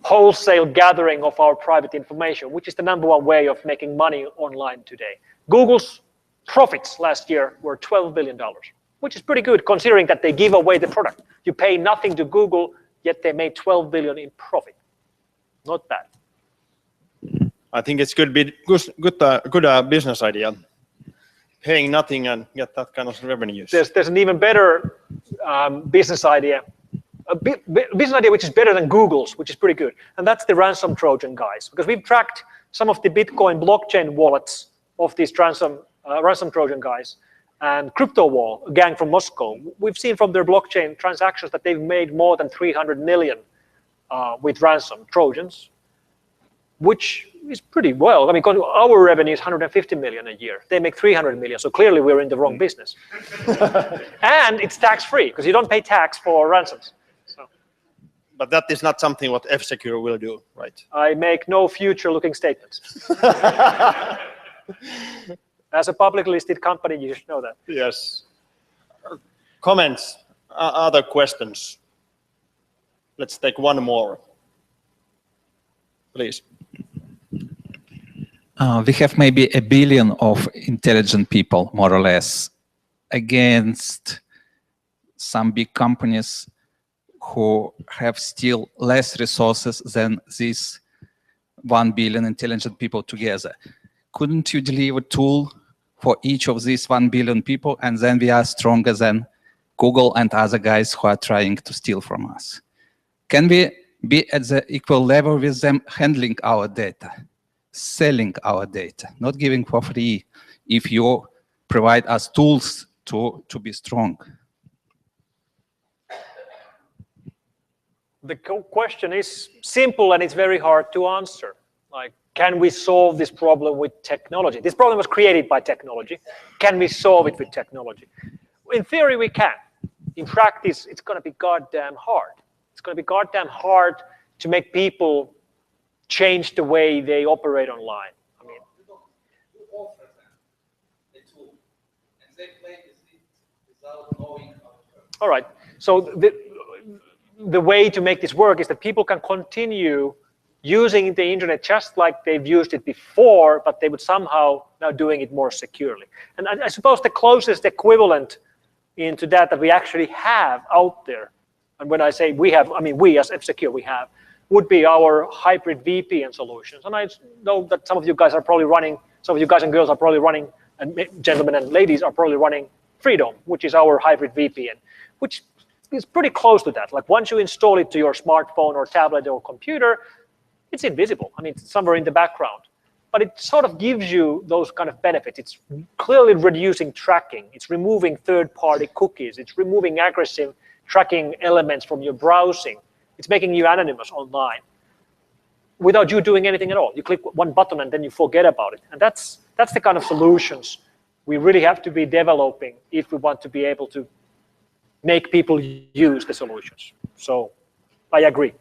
wholesale gathering of our private information, which is the #1 way of making money online today. Google's profits last year were $12 billion, which is pretty good considering that they give away the product. You pay nothing to Google, yet they made 12 billion in profit. Not bad. I think it's good business idea. Paying nothing and get that kind of revenues. There's an even better business idea. Business idea which is better than Google's, which is pretty good. And that's the ransom Trojan guys. Because we've tracked some of the Bitcoin blockchain wallets of these ransom Trojan guys. And CryptoWall, a gang from Moscow, we've seen from their blockchain transactions that they've made more than 300 million with ransom Trojans, which is pretty well. I mean, our revenue is 150 million a year. They make 300 million, so clearly we're in the wrong business. And it's tax-free, because you don't pay tax for ransoms. So. But that is not something what F-Secure will do, right? I make no future-looking statements. As a publicly listed company, you should know that. Yes. Comments? Other questions? Let's take one more. Please. We have maybe 1 billion of intelligent people, more or less, against some big companies who have still less resources than these 1 billion intelligent people together. Couldn't you deliver a tool for each of these 1 billion people, and then we are stronger than Google and other guys who are trying to steal from us? Can we be at the equal level with them handling our data, selling our data, not giving for free if you provide us tools to be strong? The question is simple and it's very hard to answer. Like, can we solve this problem with technology? This problem was created by technology. Can we solve it with technology? In theory, we can. In practice, it's going to be goddamn hard. It's going to be goddamn hard to make people change the way they operate online. I mean, you offer them the tool, and they play with it without knowing how it works. All right. So the way to make this work is that people can continue using the internet just like they've used it before, but they would somehow now doing it more securely. And I suppose the closest equivalent into that we actually have out there, and when I say we have, I mean we as F-Secure we have, would be our hybrid VPN solutions. And I know that some of you guys are probably running, some of you guys and girls are probably running, and gentlemen and ladies are probably running Freedom, which is our hybrid VPN, which is pretty close to that. Like once you install it to your smartphone or tablet or computer, it's invisible. I mean, it's somewhere in the background. But it sort of gives you those kind of benefits. It's clearly reducing tracking. It's removing third-party cookies. It's removing aggressive tracking elements from your browsing. It's making you anonymous online without you doing anything at all. You click one button and then you forget about it. And that's the kind of solutions we really have to be developing if we want to be able to make people use the solutions. So I agree.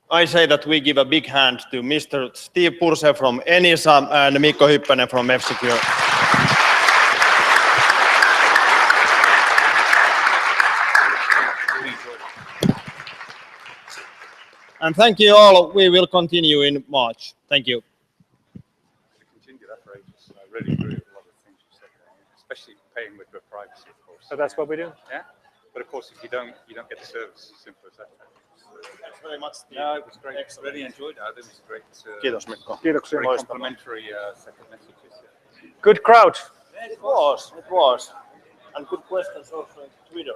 I say that we give a big hand to Mr. Steve Purse from ENISA and Mikko Hyppönen from F-Secure. And thank you all. We will continue in March. Thank you. Continue that for ages. I really agree with a lot of things you said there, especially paying with your privacy, of course. So that's what we do? Yeah. But of course, if you don't get the service. Simple as that. Thanks very much, Steve. No, it was great. I really enjoyed it. It was great. Kiitos, Mikko. Kiitoksia. Very complimentary set of messages. Yeah. Good crowd. It was. And good questions also on Twitter.